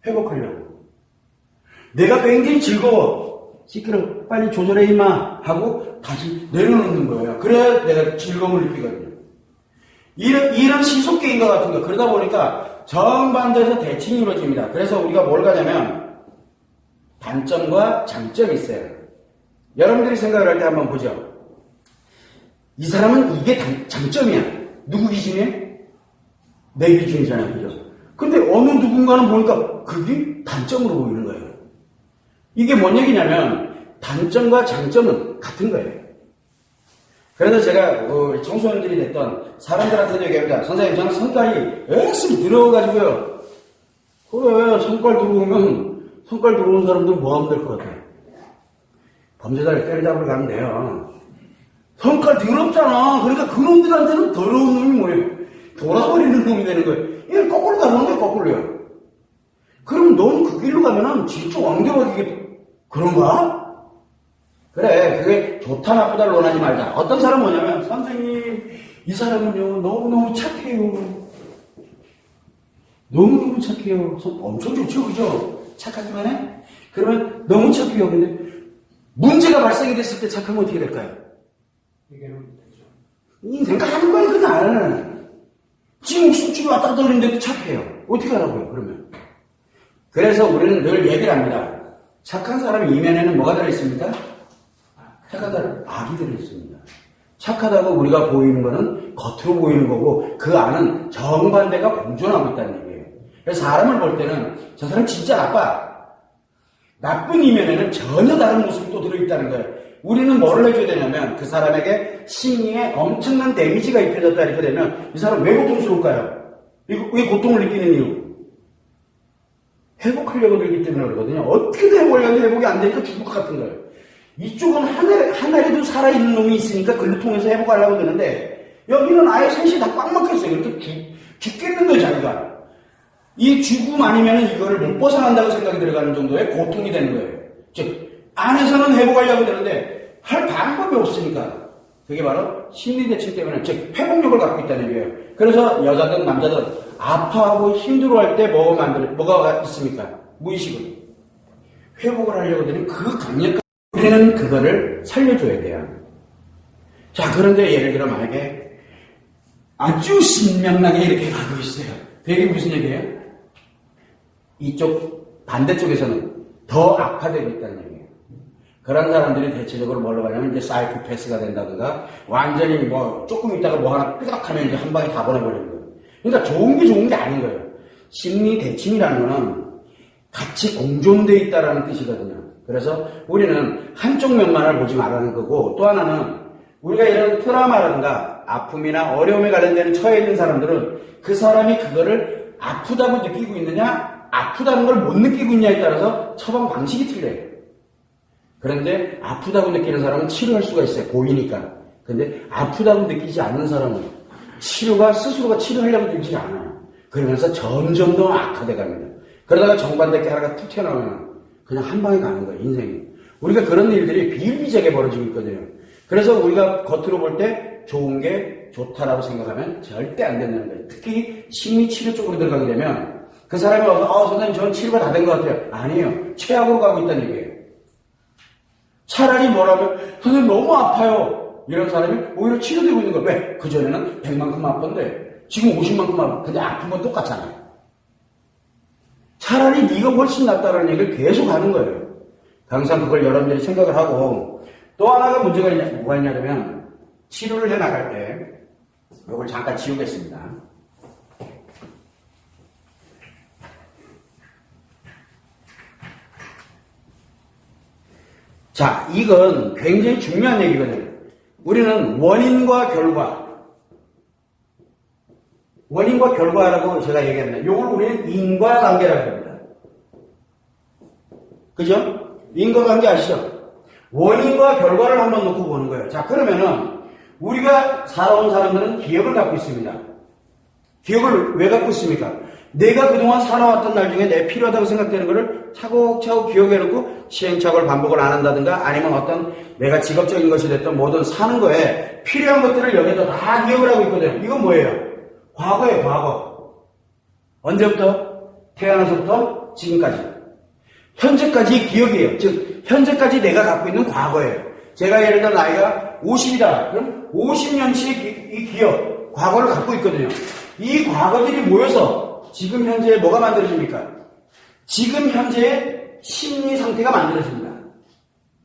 A: 회복하려고. 내가 굉장히 즐거워. 시끄러워. 빨리 조절해 임마 하고 다시 내려놓는 거예요. 그래야 내가 즐거움을 느끼거든요. 이런 시속게임과 같은 거. 그러다 보니까 정반대에서 대칭이 이루어집니다. 그래서 우리가 뭘 가냐면 단점과 장점이 있어요. 여러분들이 생각을 할 때 한번 보죠. 이 사람은 이게 장점이야. 누구 기준이에요? 내 기준이잖아요. 그죠? 근데 어느 누군가는 보니까 그게 단점으로 보이는 거예요. 이게 뭔 얘기냐면 단점과 장점은 같은 거예요. 그래서 제가 청소년들이 됐던 사람들한테도 얘기합니다. 선생님, 저는 성깔이 열심히 들어가지고요. 그래, 성깔 들어오는 사람들은 뭐 하면 될 것 같아요? 범죄자를 때려잡으러 가면 돼요. 성깔 더럽잖아. 그러니까 그놈들한테는 더러운 놈이 뭐예요? 돌아버리는 놈이 되는 거예요. 이건 거꾸로 가는 거예요, 거꾸로요. 그럼 넌 그 길로 가면은 진짜 왕대박이게 그런가? 그래, 그게 좋다 나쁘다를 논하지 말자. 어떤 사람은 뭐냐면, 선생님, 이 사람은요, 너무너무 착해요. 너무너무 착해요. 엄청 좋죠, 그죠? 착하기만 해? 그러면 너무 착해요. 근데 문제가 발생이 됐을 때 착하면 어떻게 될까요? 생각하는 거예요, 그날. 지금 술집에 왔다 갔다 그러는데도 착해요. 어떻게 하라고요, 그러면? 그래서 우리는 늘 얘기를 합니다. 착한 사람 이면에는 뭐가 들어있습니까? 착한 사람, 악이 들어있습니다. 착하다고 우리가 보이는 거는 겉으로 보이는 거고 그 안은 정반대가 공존하고 있다는 얘기예요. 그래서 사람을 볼 때는 저 사람 진짜 나빠. 나쁜 이면에는 전혀 다른 모습이 또 들어있다는 거예요. 우리는 뭐를 해줘야 되냐면 그 사람에게 심리에 엄청난 데미지가 입혀졌다 이렇게 되면 이 사람 왜 고통스러울까요? 왜 고통을 느끼는 이유? 회복하려고 들기 때문에 그러거든요. 어떻게든 해보려고 회복이 안 되니까 죽을 것 같은 거예요. 이쪽은 하나라도 살아있는 놈이 있으니까 그걸 통해서 회복하려고 드는데 여기는 아예 셋이 다 꽉 막혔어요. 그러니까 죽겠는 거예요, 자기가. 이 죽음 아니면 이거를 못 벗어난다고 생각이 들어가는 정도의 고통이 되는 거예요. 즉, 안에서는 회복하려고 되는데 할 방법이 없으니까. 그게 바로 심리대칭 때문에, 즉, 회복력을 갖고 있다는 얘기예요. 그래서 여자든 남자든 아파하고 힘들어할 때 뭐가 있습니까? 무의식은. 회복을 하려고 되는 그 강력한 우리는 그거를 살려줘야 돼요. 자, 그런데 예를 들어 만약에 아주 신명나게 이렇게 가고 있어요. 되게 무슨 얘기예요? 이쪽 반대쪽에서는 더 악화되고 있다는 얘기예요. 그런 사람들이 대체적으로 뭘로 가냐면 이제 사이코패스가 된다든가 완전히 뭐 조금 있다가 뭐 하나 삐딱하면 이제 한 방에 다 보내버리는 거예요. 그러니까 좋은 게 아닌 거예요. 심리 대칭이라는 거는 같이 공존되어 있다라는 뜻이거든요. 그래서 우리는 한쪽 면만을 보지 말라는 거고 또 하나는 우리가 이런 트라우마라든가 아픔이나 어려움에 관련된 처해 있는 사람들은 그 사람이 그거를 아프다고 느끼고 있느냐 아프다는 걸 못 느끼고 있냐에 따라서 처방 방식이 틀려요. 그런데 아프다고 느끼는 사람은 치료할 수가 있어요. 보이니까. 근데 아프다고 느끼지 않는 사람은 스스로가 치료하려고 들지 않아요. 그러면서 점점 더 악화돼 갑니다. 그러다가 정반대께 하나가 툭 튀어나오면 그냥 한 방에 가는 거예요, 인생이. 우리가 그런 일들이 비일비재하게 벌어지고 있거든요. 그래서 우리가 겉으로 볼 때 좋은 게 좋다라고 생각하면 절대 안 된다는 거예요. 특히 심리치료 쪽으로 들어가게 되면 그 사람이 와서 선생님 저는 치료가 다 된 것 같아요. 아니에요. 최악으로 가고 있다는 얘기예요. 차라리 뭐라면 선생님 너무 아파요. 이런 사람이 오히려 치료되고 있는 거예요. 왜? 그전에는 100만큼 아픈데 지금 50만큼 아픈데 근데 아픈 건 똑같잖아요. 차라리 네가 훨씬 낫다는 얘기를 계속 하는 거예요. 항상 그걸 여러분들이 생각을 하고 또 하나가 문제가 뭐가 있냐면 치료를 해나갈 때 이걸 잠깐 지우겠습니다. 자, 이건 굉장히 중요한 얘기거든요. 우리는 원인과 원인과 결과라고 제가 얘기합니다. 이걸 우리는 인과관계라고 합니다. 그죠? 인과관계 아시죠? 원인과 결과를 한번 놓고 보는 거예요. 자, 그러면은 우리가 살아온 사람들은 기억을 갖고 있습니다. 기억을 왜 갖고 있습니까? 내가 그동안 살아왔던 날 중에 내 필요하다고 생각되는 것을 차곡차곡 기억해놓고 시행착오를 반복을 안 한다든가 아니면 어떤 내가 직업적인 것이 됐든 뭐든 사는 거에 필요한 것들을 여기다 다 기억을 하고 있거든요. 이건 뭐예요? 과거예요, 과거. 언제부터? 태어나서부터 지금까지. 현재까지 기억이에요. 즉, 현재까지 내가 갖고 있는 과거예요. 제가 예를 들어 나이가 50이다. 그럼 50년치의 이 기억, 과거를 갖고 있거든요. 이 과거들이 모여서 지금 현재에 뭐가 만들어집니까? 지금 현재의 심리 상태가 만들어집니다.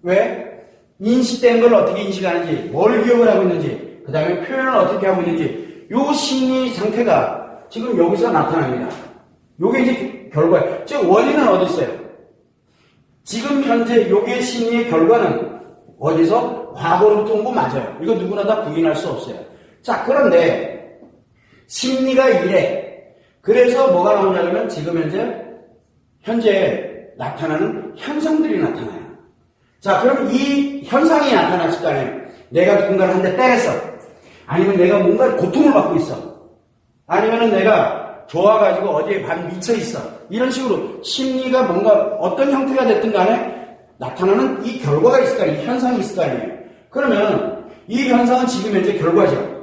A: 왜? 인식되는 걸 어떻게 인식하는지, 뭘 기억을 하고 있는지, 그 다음에 표현을 어떻게 하고 있는지, 요 심리 상태가 지금 여기서 나타납니다. 요게 이제 결과예요. 즉, 원인은 어디 있어요? 지금 현재 요게 심리의 결과는 어디서? 과거로부터 온 거 맞아요. 이거 누구나 다 부인할 수 없어요. 자, 그런데 심리가 이래. 그래서 뭐가 나오냐면 지금 현재 나타나는 현상들이 나타나요. 자, 그럼 이 현상이 나타났을 거 아니에요. 내가 누군가를 한 대 때렸어. 아니면 내가 뭔가 고통을 받고 있어. 아니면은 내가 좋아가지고 어디에 반 미쳐 있어. 이런 식으로 심리가 뭔가 어떤 형태가 됐든 간에 나타나는 이 결과가 있을 거 아니에요. 이 현상이 있을 거 아니에요. 그러면 이 현상은 지금 현재 결과죠.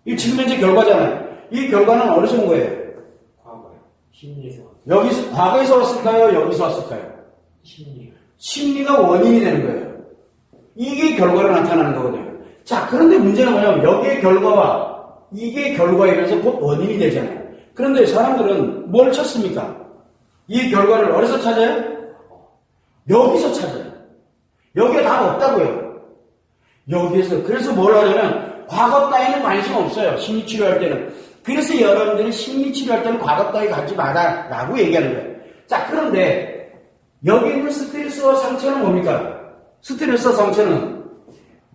A: 이 지금 현재 결과잖아요. 이 결과는 어디서 온 거예요?
B: 과거요. 심리에서.
A: 여기서, 과거에서 왔을까요? 여기서 왔을까요? 심리가 원인이 되는 거예요. 이게 결과로 나타나는 거거든요. 자, 그런데 문제는 뭐냐면 여기의 결과와 이게 결과이면서 곧 원인이 되잖아요. 그런데 사람들은 뭘 찾습니까? 이 결과를 어디서 찾아요? 여기서 찾아요. 여기에 답 없다고요. 여기에서. 그래서 뭘 하냐면 과거 따위는 관심 없어요. 심리치료할 때는. 그래서 여러분들이 심리치료할 때는 과거 따위 갖지 마라 라고 얘기하는 거예요. 자, 그런데 여기 있는 스트레스와 상처는 뭡니까? 스트레스와 상처는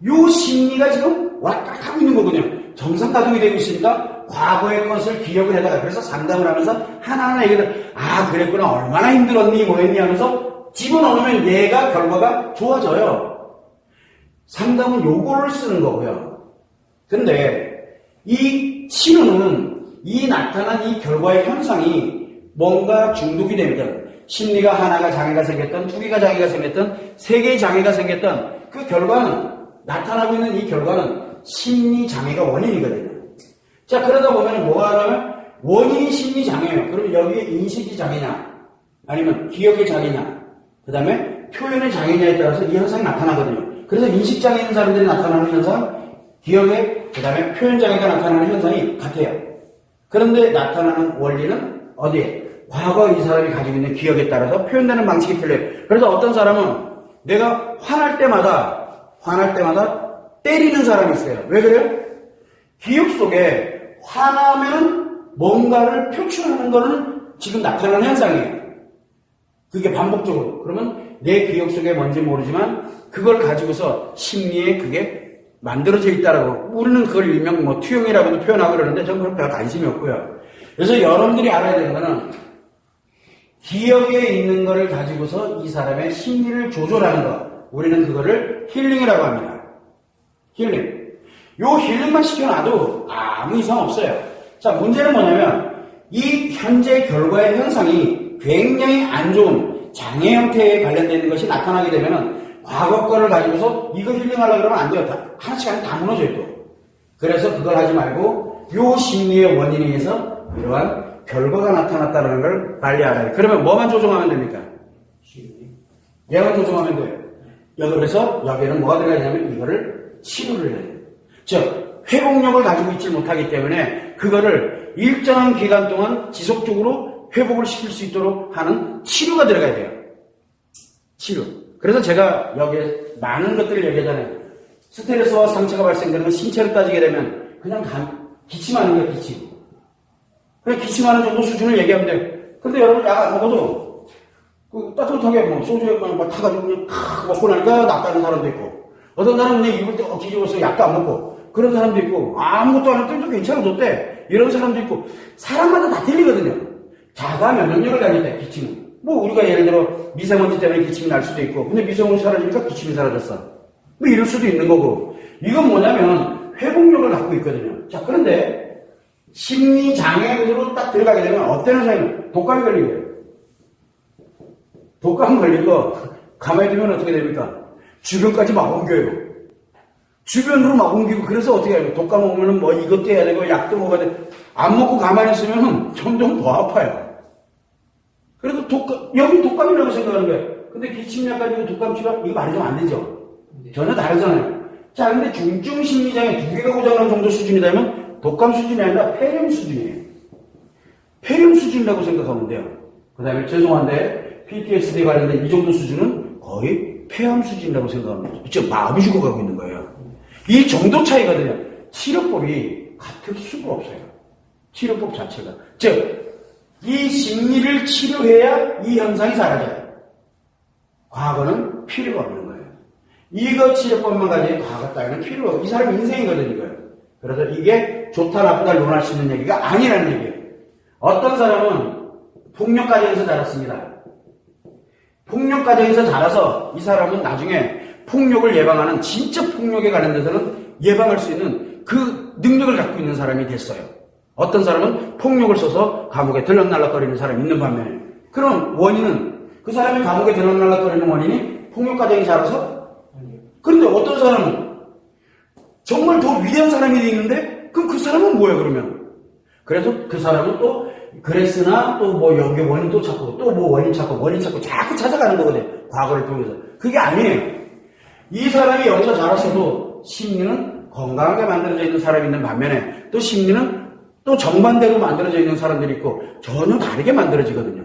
A: 요 심리가 지금 왔다 하고 있는 거거든요. 정상가동이 되고 있으니까 과거의 것을 기억을 해다가 그래서 상담을 하면서 하나하나 얘기를 그랬구나 얼마나 힘들었니 뭐했니 하면서 집어넣으면 얘가 결과가 좋아져요. 상담은 요거를 쓰는 거고요. 근데 이 치료는 이 나타난 이 결과의 현상이 뭔가 중독이 되든 심리가 하나가 장애가 생겼던 두 개가 장애가 생겼던 세 개의 장애가 생겼던 그 결과는 나타나고 있는 이 결과는 심리 장애가 원인이거든요. 자, 그러다 보면 뭐가 하냐면 원인이 심리 장애예요. 그럼 여기에 인식이 장애냐 아니면 기억의 장애냐 그 다음에 표현의 장애냐에 따라서 이 현상이 나타나거든요. 그래서 인식 장애 있는 사람들이 나타나는 현상, 기억의 그 다음에 표현 장애가 나타나는 현상이 같아요. 그런데 나타나는 원리는 어디에? 과거 이 사람이 가지고 있는 기억에 따라서 표현되는 방식이 틀려요. 그래서 어떤 사람은 내가 화날 때마다 때리는 사람이 있어요. 왜 그래요? 기억 속에 화나면 뭔가를 표출하는 거는 지금 나타나는 현상이에요. 그게 반복적으로. 그러면 내 기억 속에 뭔지 모르지만 그걸 가지고서 심리에 그게 만들어져 있다라고. 우리는 그걸 일명 투영이라고도 표현하고 그러는데 저는 그런 별 관심이 없고요. 그래서 여러분들이 알아야 되는 거는 기억에 있는 거를 가지고서 이 사람의 심리를 조절하는 것. 우리는 그거를 힐링이라고 합니다. 힐링. 요 힐링만 시켜놔도 아무 이상 없어요. 자, 문제는 뭐냐면 이 현재 결과의 현상이 굉장히 안 좋은 장애 형태에 관련되어 있는 것이 나타나게 되면 과거 거를 가지고서 이거 힐링하려고 그러면 안 돼요. 하나씩 다 무너져요 또. 그래서 그걸 하지 말고 요 심리의 원인에 의해서 이러한 결과가 나타났다는 걸 빨리 알아야 돼요. 그러면 뭐만 조정하면 됩니까? 얘만 조정하면 돼요. 그래서 여기에는 뭐가 들어가냐면 이거를 치료를 해야 돼요. 즉 회복력을 가지고 있지 못하기 때문에 그거를 일정한 기간 동안 지속적으로 회복을 시킬 수 있도록 하는 치료가 들어가야 돼요. 치료. 그래서 제가 여기에 많은 것들을 얘기하잖아요. 스트레스와 상처가 발생되는 건 신체로 따지게 되면 그냥 기침하는 거예요, 기침. 그냥 기침하는 정도 수준을 얘기하면 돼요. 근데 여러분 약 안 먹어도 따뜻하게 소주에 막 타가지고 그냥 먹고 나니까 낫다는 사람도 있고 어떤 사람은 그냥 입을 때 뒤집어서 약도 안 먹고 그런 사람도 있고 아무것도 안 했더니 괜찮아졌대. 이런 사람도 있고 사람마다 다 틀리거든요. 자가 면역력을 가질 때 기침. 뭐 우리가 예를 들어 미세먼지 때문에 기침이 날 수도 있고 근데 미세먼지 사라지니까 기침이 사라졌어. 뭐 이럴 수도 있는 거고 이건 뭐냐면 회복력을 갖고 있거든요. 자 그런데 심리장애로 딱 들어가게 되면 어떤 현상이 독감이 걸린 거예요. 독감 걸리고 가만히 두면 어떻게 됩니까? 주변까지 막 옮겨요. 주변으로 막 옮기고 그래서 어떻게 해요? 독감 오면은 뭐 이것도 해야 되고 약도 먹어야 되고 안 먹고 가만히 있으면 점점 더 아파요. 그래도 여기 독감이라고 생각하는 거예요. 근데 기침약 가지고 독감 치료 이거 말이 좀 안 되죠? 전혀 다르잖아요. 자, 근데 중증 심리장애 두 개가 고장난 정도 수준이라면 독감 수준이 아니라 폐렴 수준이에요. 폐렴 수준이라고 생각하면 돼요. 그 다음에 죄송한데 PTSD 관련된 이 정도 수준은 거의 폐암 수준이라고 생각하면 돼요. 지금 마음이 죽어가고 있는 거예요. 이 정도 차이거든요. 치료법이 같을 수가 없어요. 치료법 자체가. 즉, 이 심리를 치료해야 이 현상이 사라져요. 과거는 필요가 없는 거예요. 이거 치료법만 가지고 과거 따위는 필요가 없고 이 사람 인생이거든요. 이거요. 그래서 이게 좋다 나쁘다 논할 수 있는 얘기가 아니라는 얘기예요. 어떤 사람은 폭력 가정에서 자랐습니다. 폭력 가정에서 자라서 이 사람은 나중에 폭력을 예방하는 진짜 폭력에 관련돼서는 예방할 수 있는 그 능력을 갖고 있는 사람이 됐어요. 어떤 사람은 폭력을 써서 감옥에 들락날락거리는 사람이 있는 반면에 그럼 원인은 그 사람이 감옥에 들락날락거리는 원인이 폭력 가정에 자라서 그런데 어떤 사람은 정말 더 위대한 사람이 있는데 그럼 그 사람은 뭐예요 그러면? 그래서 그 사람은 또 그랬으나 또 뭐 여기 원인 또 찾고 또 뭐 원인 찾고 자꾸 찾아가는 거거든요. 과거를 통해서. 그게 아니에요. 이 사람이 여기서 자랐어도 심리는 건강하게 만들어져 있는 사람이 있는 반면에 또 심리는 또 정반대로 만들어져 있는 사람들이 있고 전혀 다르게 만들어지거든요.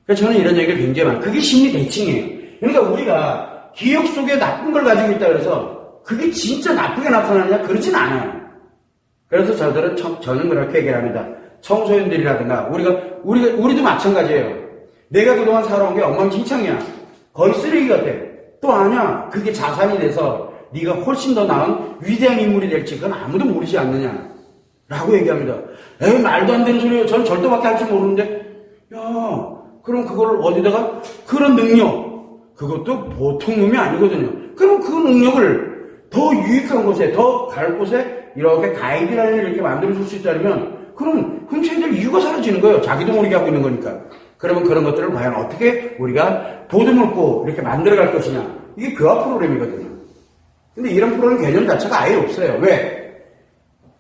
A: 그래서 저는 이런 얘기를 굉장히 많아요. 그게 심리 대칭이에요. 그러니까 우리가 기억 속에 나쁜 걸 가지고 있다 그래서 그게 진짜 나쁘게 나타나느냐? 그러진 않아요. 그래서 저는 그렇게 얘기를 합니다. 청소년들이라든가 우리도 마찬가지예요. 내가 그동안 살아온 게 엉망진창이야. 거의 쓰레기 같아. 또 아냐? 그게 자산이 돼서 네가 훨씬 더 나은 위대한 인물이 될지 그건 아무도 모르지 않느냐 라고 얘기합니다. 에이 말도 안 되는 소리예요. 저는 절도밖에 할 줄 모르는데 야 그럼 그걸 어디다가 그런 능력 그것도 보통 놈이 아니거든요. 그럼 그 능력을 더 유익한 곳에 더 갈 곳에 이렇게 가이드라인을 이렇게 만들어줄 수 있다면 그럼 훔쳐야 될 이유가 사라지는 거예요. 자기도 모르게 하고 있는 거니까. 그러면 그런 것들을 과연 어떻게 우리가 보듬을고 이렇게 만들어갈 것이냐. 이게 교화 프로그램이거든요. 근데 이런 프로그램 개념 자체가 아예 없어요. 왜?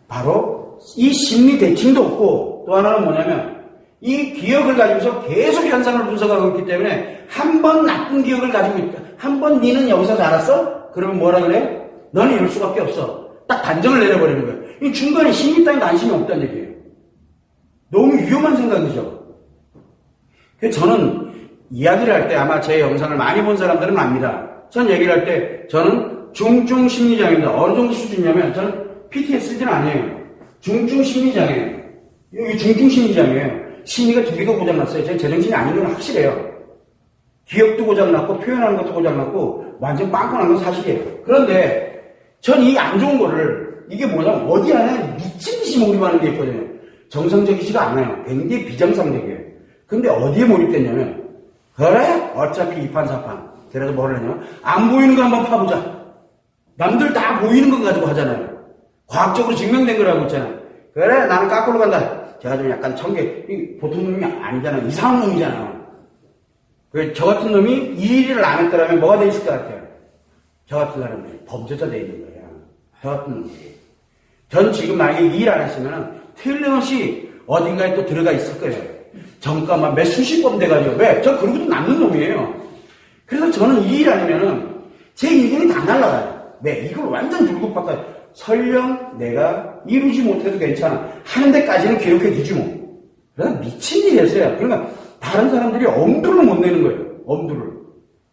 A: 바로 이 심리 대칭도 없고 또 하나는 뭐냐면 이 기억을 가지고서 계속 현상을 분석하고 있기 때문에 한 번 나쁜 기억을 가지고 있다. 한 번 니는 여기서 자랐어? 그러면 뭐라 그래? 너는 이럴 수밖에 없어. 딱 단정을 내려버리는 거예요. 이 중간에 심리 따윈 관심이 없다는 얘기예요. 너무 위험한 생각이죠. 그래서 저는 이야기를 할 때 아마 제 영상을 많이 본 사람들은 압니다. 전 얘기를 할 때 저는 중증 심리장애입니다. 어느 정도 수준이냐면 저는 PTSD는 아니에요. 중증 심리장애예요. 이게 중증 심리장애예요. 심리가 두 개가 고장났어요. 제 제정신이 아닌 건 확실해요. 기억도 고장났고 표현하는 것도 고장났고 완전 빵꾸 난 건 사실이에요. 그런데 전 이 안 좋은 거를 이게 뭐냐면 어디 안에 미친 듯이 몰입하는 게 있거든요. 정상적이지가 않아요. 굉장히 비정상적이에요. 근데 어디에 몰입됐냐면 그래? 어차피 이판사판. 그래서 뭐를 하냐면 안 보이는 거 한번 파보자. 남들 다 보이는 거 가지고 하잖아요. 과학적으로 증명된 거라고 있잖아요. 그래 나는 까꾸로 간다. 제가 좀 약간 보통 놈이 아니잖아요. 이상한 놈이잖아요. 저 같은 놈이 이 일을 안 했더라면 뭐가 돼 있을 것 같아요? 저 같은 사람이 범죄자 돼 있는 거예요. 저 같은 놈이. 전 지금 만약에 이 일 안 했으면 틀림없이 어딘가에 또 들어가 있을 거예요. 정가만 몇 수십 번 돼가지고. 왜? 저 그러고도 남는 놈이에요. 그래서 저는 이 일 아니면은 제 인생이 다 날아가요. 왜? 이걸 완전 불고 바꿔요. 설령 내가 이루지 못해도 괜찮아. 하는 데까지는 기록해 두지 뭐. 그래서 미친 일이 했어요. 그러니까 다른 사람들이 엄두를 못 내는 거예요. 엄두를.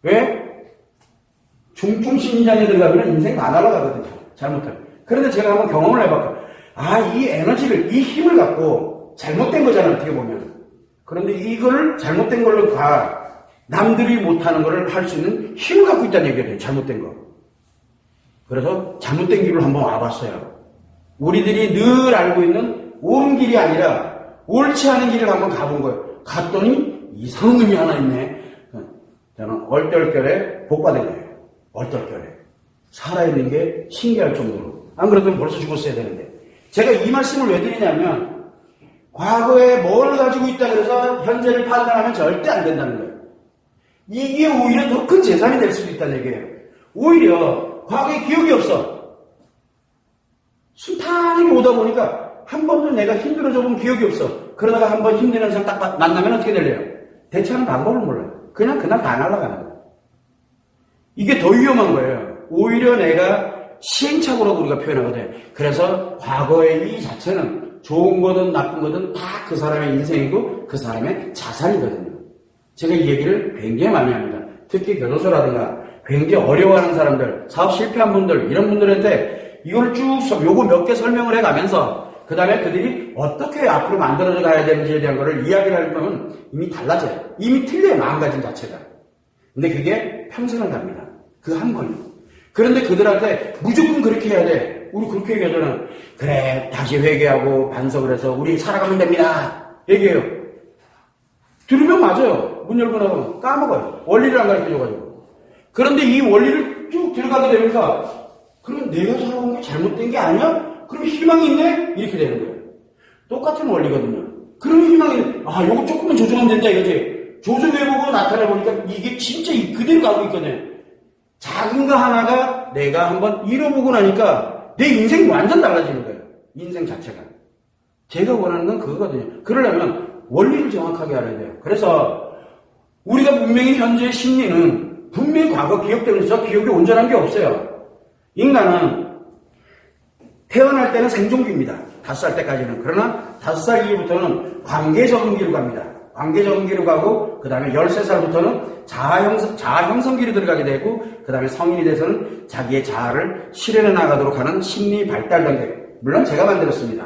A: 왜? 중증 심리장애 들어가면 인생 다 날아가거든요. 잘못하면. 그런데 제가 한번 경험을 해봤고, 이 에너지를, 이 힘을 갖고 잘못된 거잖아요. 어떻게 보면. 그런데 이거를 잘못된 걸로 남들이 못하는 거를 할 수 있는 힘을 갖고 있다는 얘기가 돼요. 잘못된 거. 그래서 잘못된 길로 한번 와봤어요. 우리들이 늘 알고 있는 옳은 길이 아니라 옳지 않은 길을 한번 가본 거예요. 갔더니 이상한 놈이 하나 있네. 저는 얼떨결에 복받은 거예요. 얼떨결에. 살아있는 게 신기할 정도로. 안 그래도 벌써 죽었어야 되는데. 제가 이 말씀을 왜 드리냐면 과거에 뭘 가지고 있다 그래서 현재를 판단하면 절대 안 된다는 거예요. 이게 오히려 더 큰 재산이 될 수도 있다는 얘기예요. 오히려 과거에 기억이 없어. 순탄하게 오다 보니까 한 번도 내가 힘들어져 본 기억이 없어. 그러다가 한 번 힘든 사람 딱 만나면 어떻게 될래요? 대처하는 방법을 몰라요. 그냥 그날 다 날아가는 거예요. 이게 더 위험한 거예요. 오히려 내가 시행착오라고 우리가 표현하거든요. 그래서 과거의 이 자체는 좋은 거든 나쁜 거든 다 그 사람의 인생이고 그 사람의 자산이거든요. 제가 이 얘기를 굉장히 많이 합니다. 특히 교도소라든가 굉장히 어려워하는 사람들, 사업 실패한 분들, 이런 분들한테 이걸 쭉 요거 몇 개 설명을 해가면서 그 다음에 그들이 어떻게 앞으로 만들어져 가야 되는지에 대한 거를 이야기를 하려면 이미 달라져요. 이미 틀려요. 마음가짐 자체가. 근데 그게 평생을 갑니다. 그 한 번이. 그런데 그들한테 무조건 그렇게 해야 돼. 우리 그렇게 얘기하잖아. 그래, 다시 회개하고 반성을 해서 우리 살아가면 됩니다. 얘기해요. 들으면 맞아요. 문 열고 나가면 까먹어요. 원리를 안 가르쳐줘가지고. 그런데 이 원리를 쭉 들어가게 되니까 그럼 내가 살아온 게 잘못된 게 아니야? 그럼 희망이 있네? 이렇게 되는 거예요. 똑같은 원리거든요. 그럼 희망이, 요거 조금만 조정하면 된다 이거지. 조정해보고 나타내보니까 이게 진짜 그대로 가고 있거든요. 작은 거 하나가 내가 한번 잃어보고 나니까 내 인생이 완전 달라지는 거예요. 인생 자체가. 제가 원하는 건 그거거든요. 그러려면 원리를 정확하게 알아야 돼요. 그래서 우리가 분명히 현재의 심리는 분명히 과거 기억 때문에 저 기억이 온전한 게 없어요. 인간은 태어날 때는 생존기입니다. 5살 때까지는. 그러나 5살 이후부터는 관계적응기로 갑니다. 관계적응기로 가고 그 다음에 13살부터는 자아형성기로 들어가게 되고 그 다음에 성인이 돼서는 자기의 자아를 실현해 나가도록 하는 심리 발달 단계. 물론 제가 만들었습니다.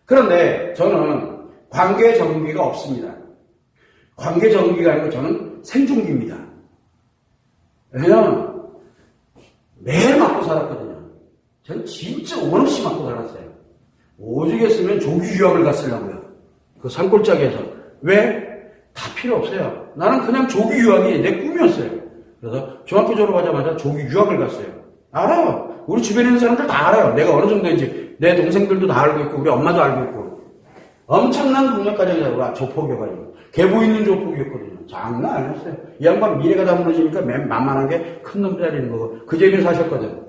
A: 그런데 저는 관계적응기가 없습니다. 관계적응기가 아니고 저는 생존기입니다. 왜냐면 매일 맞고 살았거든요. 저는 진짜 원 없이 맞고 살았어요. 오죽했으면 조기 유학을 갔으려고요. 그 산골짜기에서. 왜? 다 필요 없어요. 나는 그냥 조기 유학이 내 꿈이었어요. 그래서 중학교 졸업하자마자 조기 유학을 갔어요. 알아요. 우리 주변에 있는 사람들 다 알아요. 내가 어느 정도인지. 내 동생들도 다 알고 있고 우리 엄마도 알고 있고. 엄청난 동력가정이라고 조폭이어가지고. 개보 있는 조폭이었거든요. 장난 아니었어요. 이 양반 미래가 다 무너지니까 맨 만만한 게 큰 놈 때리는 거고. 그 재미를 사셨거든.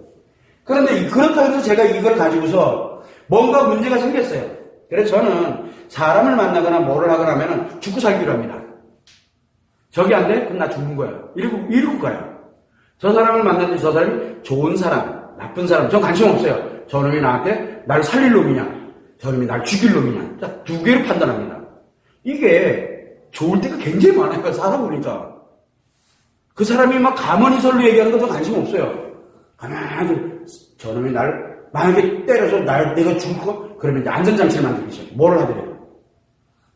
A: 그런데 그렇다고 해서 제가 이걸 가지고서 뭔가 문제가 생겼어요. 그래서 저는 사람을 만나거나 뭐를 하거나 하면은 죽고 살기로 합니다. 저기 안 돼? 그럼 나 죽는 거야. 이러고 가요. 저 사람을 만났는데 저 사람이 좋은 사람, 나쁜 사람, 전 관심 없어요. 저 놈이 나한테 날 살릴 놈이냐, 저 놈이 날 죽일 놈이냐. 딱 두 개로 판단합니다. 이게 좋을 때가 굉장히 많아요. 살아보니까. 그 사람이 막 가만히설로 얘기하는 거 저 관심 없어요. 가만히 저 놈이 날 만약에 때려서 내가 죽을 거? 그러면 이제 안전장치를 만들기 시작해요. 뭐를 하더라도.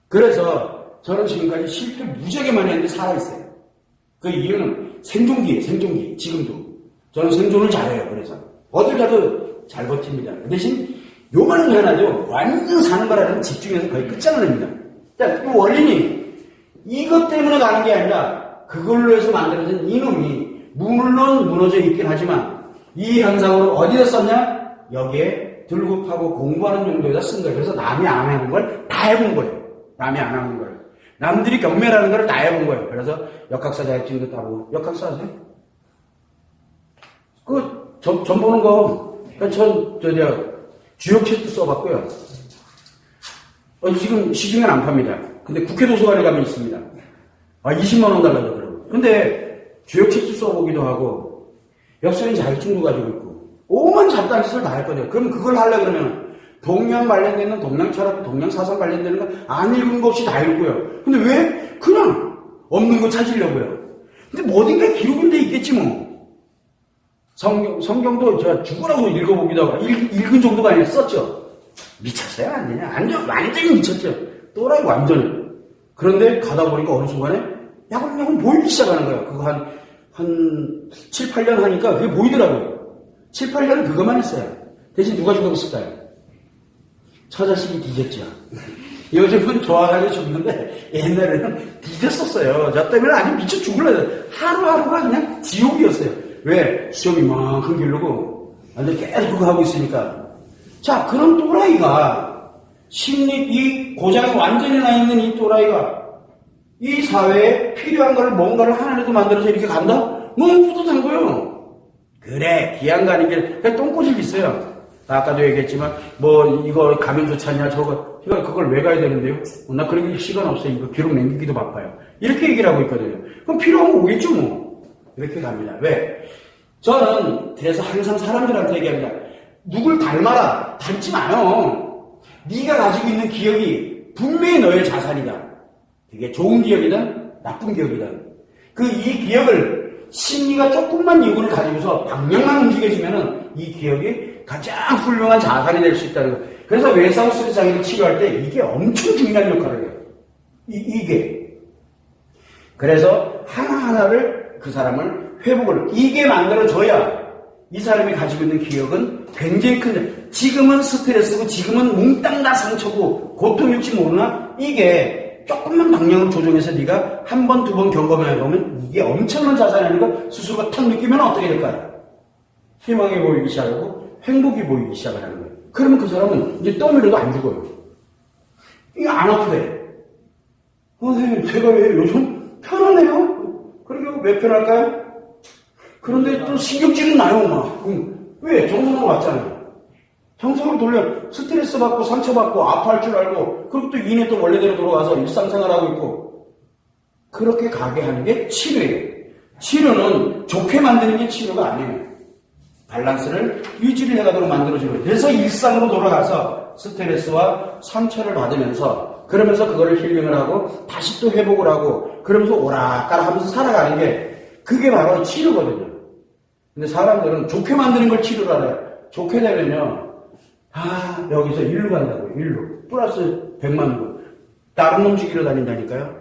A: 그래서 저는 지금까지 실패 무지하게 많이 했는데 살아있어요. 그 이유는 생존기예요. 생존기. 지금도. 저는 생존을 잘해요. 그래서 어딜 가도 잘 버팁니다. 그 대신 요거는 하나죠. 완전 사는 거라면 집중해서 거의 끝장납니다. 자, 그 원리는 이것 때문에 가는 게 아니라 그걸로 해서 만들어진 이놈이 물론 무너져 있긴 하지만 이 현상으로 어디다 썼냐? 여기에 들고 파고 공부하는 정도에다 쓴 거예요. 그래서 남이 안 하는 걸 다 해본 거예요. 남이 안 하는 걸. 남들이 경멸하는 걸 다 해본 거예요. 그래서 역학사 자격증도 따고. 역학사 하세요? 점 보는 거. 주역 책도 써봤고요. 지금 시중에는 안 팝니다. 근데 국회 도서관에 가면 있습니다. 20만원 달라고 그러더라고요. 근데 주역 책도 써보기도 하고, 역사인 자격증도 가지고 있고, 오만 잡다한 짓을 다 했거든요. 그럼 그걸 하려고 그러면 동양 관련되는 동양 철학, 동양 사상 관련되는 거 안 읽은 거 없이 다 읽고요. 근데 왜? 그냥 없는 거 찾으려고요. 근데 어딘가에 기록은 돼 있겠지 뭐. 성경도 제가 죽으라고 읽어보기도 하고 읽은 정도가 아니라 썼죠. 미쳤어요? 안 되냐? 완전히 미쳤죠. 또라이 완전히. 그런데 가다 보니까 어느 순간에 야금야금 보이기 시작하는 거예요. 그거 한 7, 8년 하니까 그게 보이더라고요. 7, 8년은 그것만 했어요. 대신 누가 죽었을까요? 처자식이 뒤졌죠. 요즘은 좋아가지고 죽는데 옛날에는 뒤졌었어요. 저 때문에 아주 미쳐 죽을래요. 하루하루가 그냥 지옥이었어요. 왜? 수염이 이만큼 기르고 완전 계속 그거 하고 있으니까. 자, 그런 또라이가 이 고장이 완전히 나 있는 이 또라이가 이 사회에 필요한 걸 뭔가를 하나라도 만들어서 이렇게 간다? 너무 뿌듯한 거예요. 그래, 기한 가는 게 똥꼬집 있어요. 아까도 얘기했지만 뭐 이거 가면 좋지 않냐 저거 그걸 왜 가야 되는데요? 나 그런 시간 없어요. 이거 기록 남기기도 바빠요. 이렇게 얘기를 하고 있거든요. 그럼 필요하면 오겠죠 뭐. 이렇게 갑니다. 왜? 저는 그래서 항상 사람들한테 얘기합니다. 누굴 닮아라. 닮지 마요. 네가 가지고 있는 기억이 분명히 너의 자산이다. 그게 좋은 기억이든 나쁜 기억이든 이 기억을 심리가 조금만 이유를 가지고서 방향만 움직여지면은 이 기억이 가장 훌륭한 자산이 될 수 있다는 거. 그래서 외상수리 장애를 치료할 때 이게 엄청 중요한 역할을 해요. 이게. 그래서 하나하나를 그 사람을 회복을 이게 만들어줘야 이 사람이 가지고 있는 기억은 굉장히 큰 지금은 스트레스고 지금은 몽땅 다 상처고 고통일지 모르나 이게 조금만 방향을 조정해서 네가 한 번, 두 번 경험해 보면 이게 엄청난 자산이라는 걸 스스로가 탁 느끼면 어떻게 될까요? 희망이 보이기 시작하고 행복이 보이기 시작을 하는 거예요. 그러면 그 사람은 이제 떠밀어도 안 죽어요. 이게 안 아프대. 선생님, 제가 왜 요즘 편하네요? 그러게 왜 편할까요? 그런데 또 신경질은 나요, 막. 왜? 정상으로 왔잖아요. 정상으로 돌려 스트레스 받고 상처받고 아파할 줄 알고 그리고 또 이내 또 원래대로 돌아가서 일상생활하고 있고 그렇게 가게 하는 게 치료예요. 치료는 좋게 만드는 게 치료가 아니에요. 밸런스를 유지를 해가도록 만들어주는 거예요. 그래서 일상으로 돌아가서 스트레스와 상처를 받으면서 그러면서 그거를 힐링을 하고 다시 또 회복을 하고 그러면서 오락가락 하면서 살아가는 게 그게 바로 치료거든요. 근데 사람들은 좋게 만드는 걸 치료를 알아요. 좋게 되면요. 여기서 일로 간다고요. 일로. 플러스 100만 부. 다른 놈 죽이러 다닌다니까요.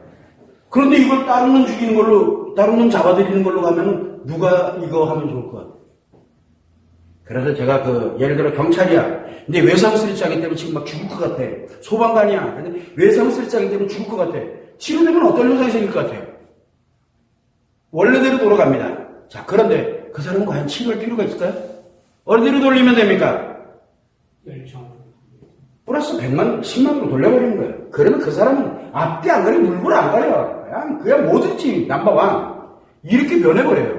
A: 그런데 이걸 다른 놈 죽이는 걸로, 다른 놈 잡아들이는 걸로 가면은 누가 이거 하면 좋을 것 같아요. 그래서 제가 예를 들어 경찰이야. 근데 외상수리장애 때문에 지금 막 죽을 것 같아. 소방관이야. 근데 외상수리장애 때문에 죽을 것 같아. 치료되면 어떤 현상이 생길 것 같아요? 원래대로 돌아갑니다. 자, 그런데 그 사람은 과연 치료할 필요가 있을까요? 어디로 돌리면 됩니까? 플러스 100만, 10만으로 돌려버리는 거예요. 그러면 그 사람은 앞뒤 안 가려, 물불 안 가려. 그냥 뭐든지 넘버원. 이렇게 변해버려요.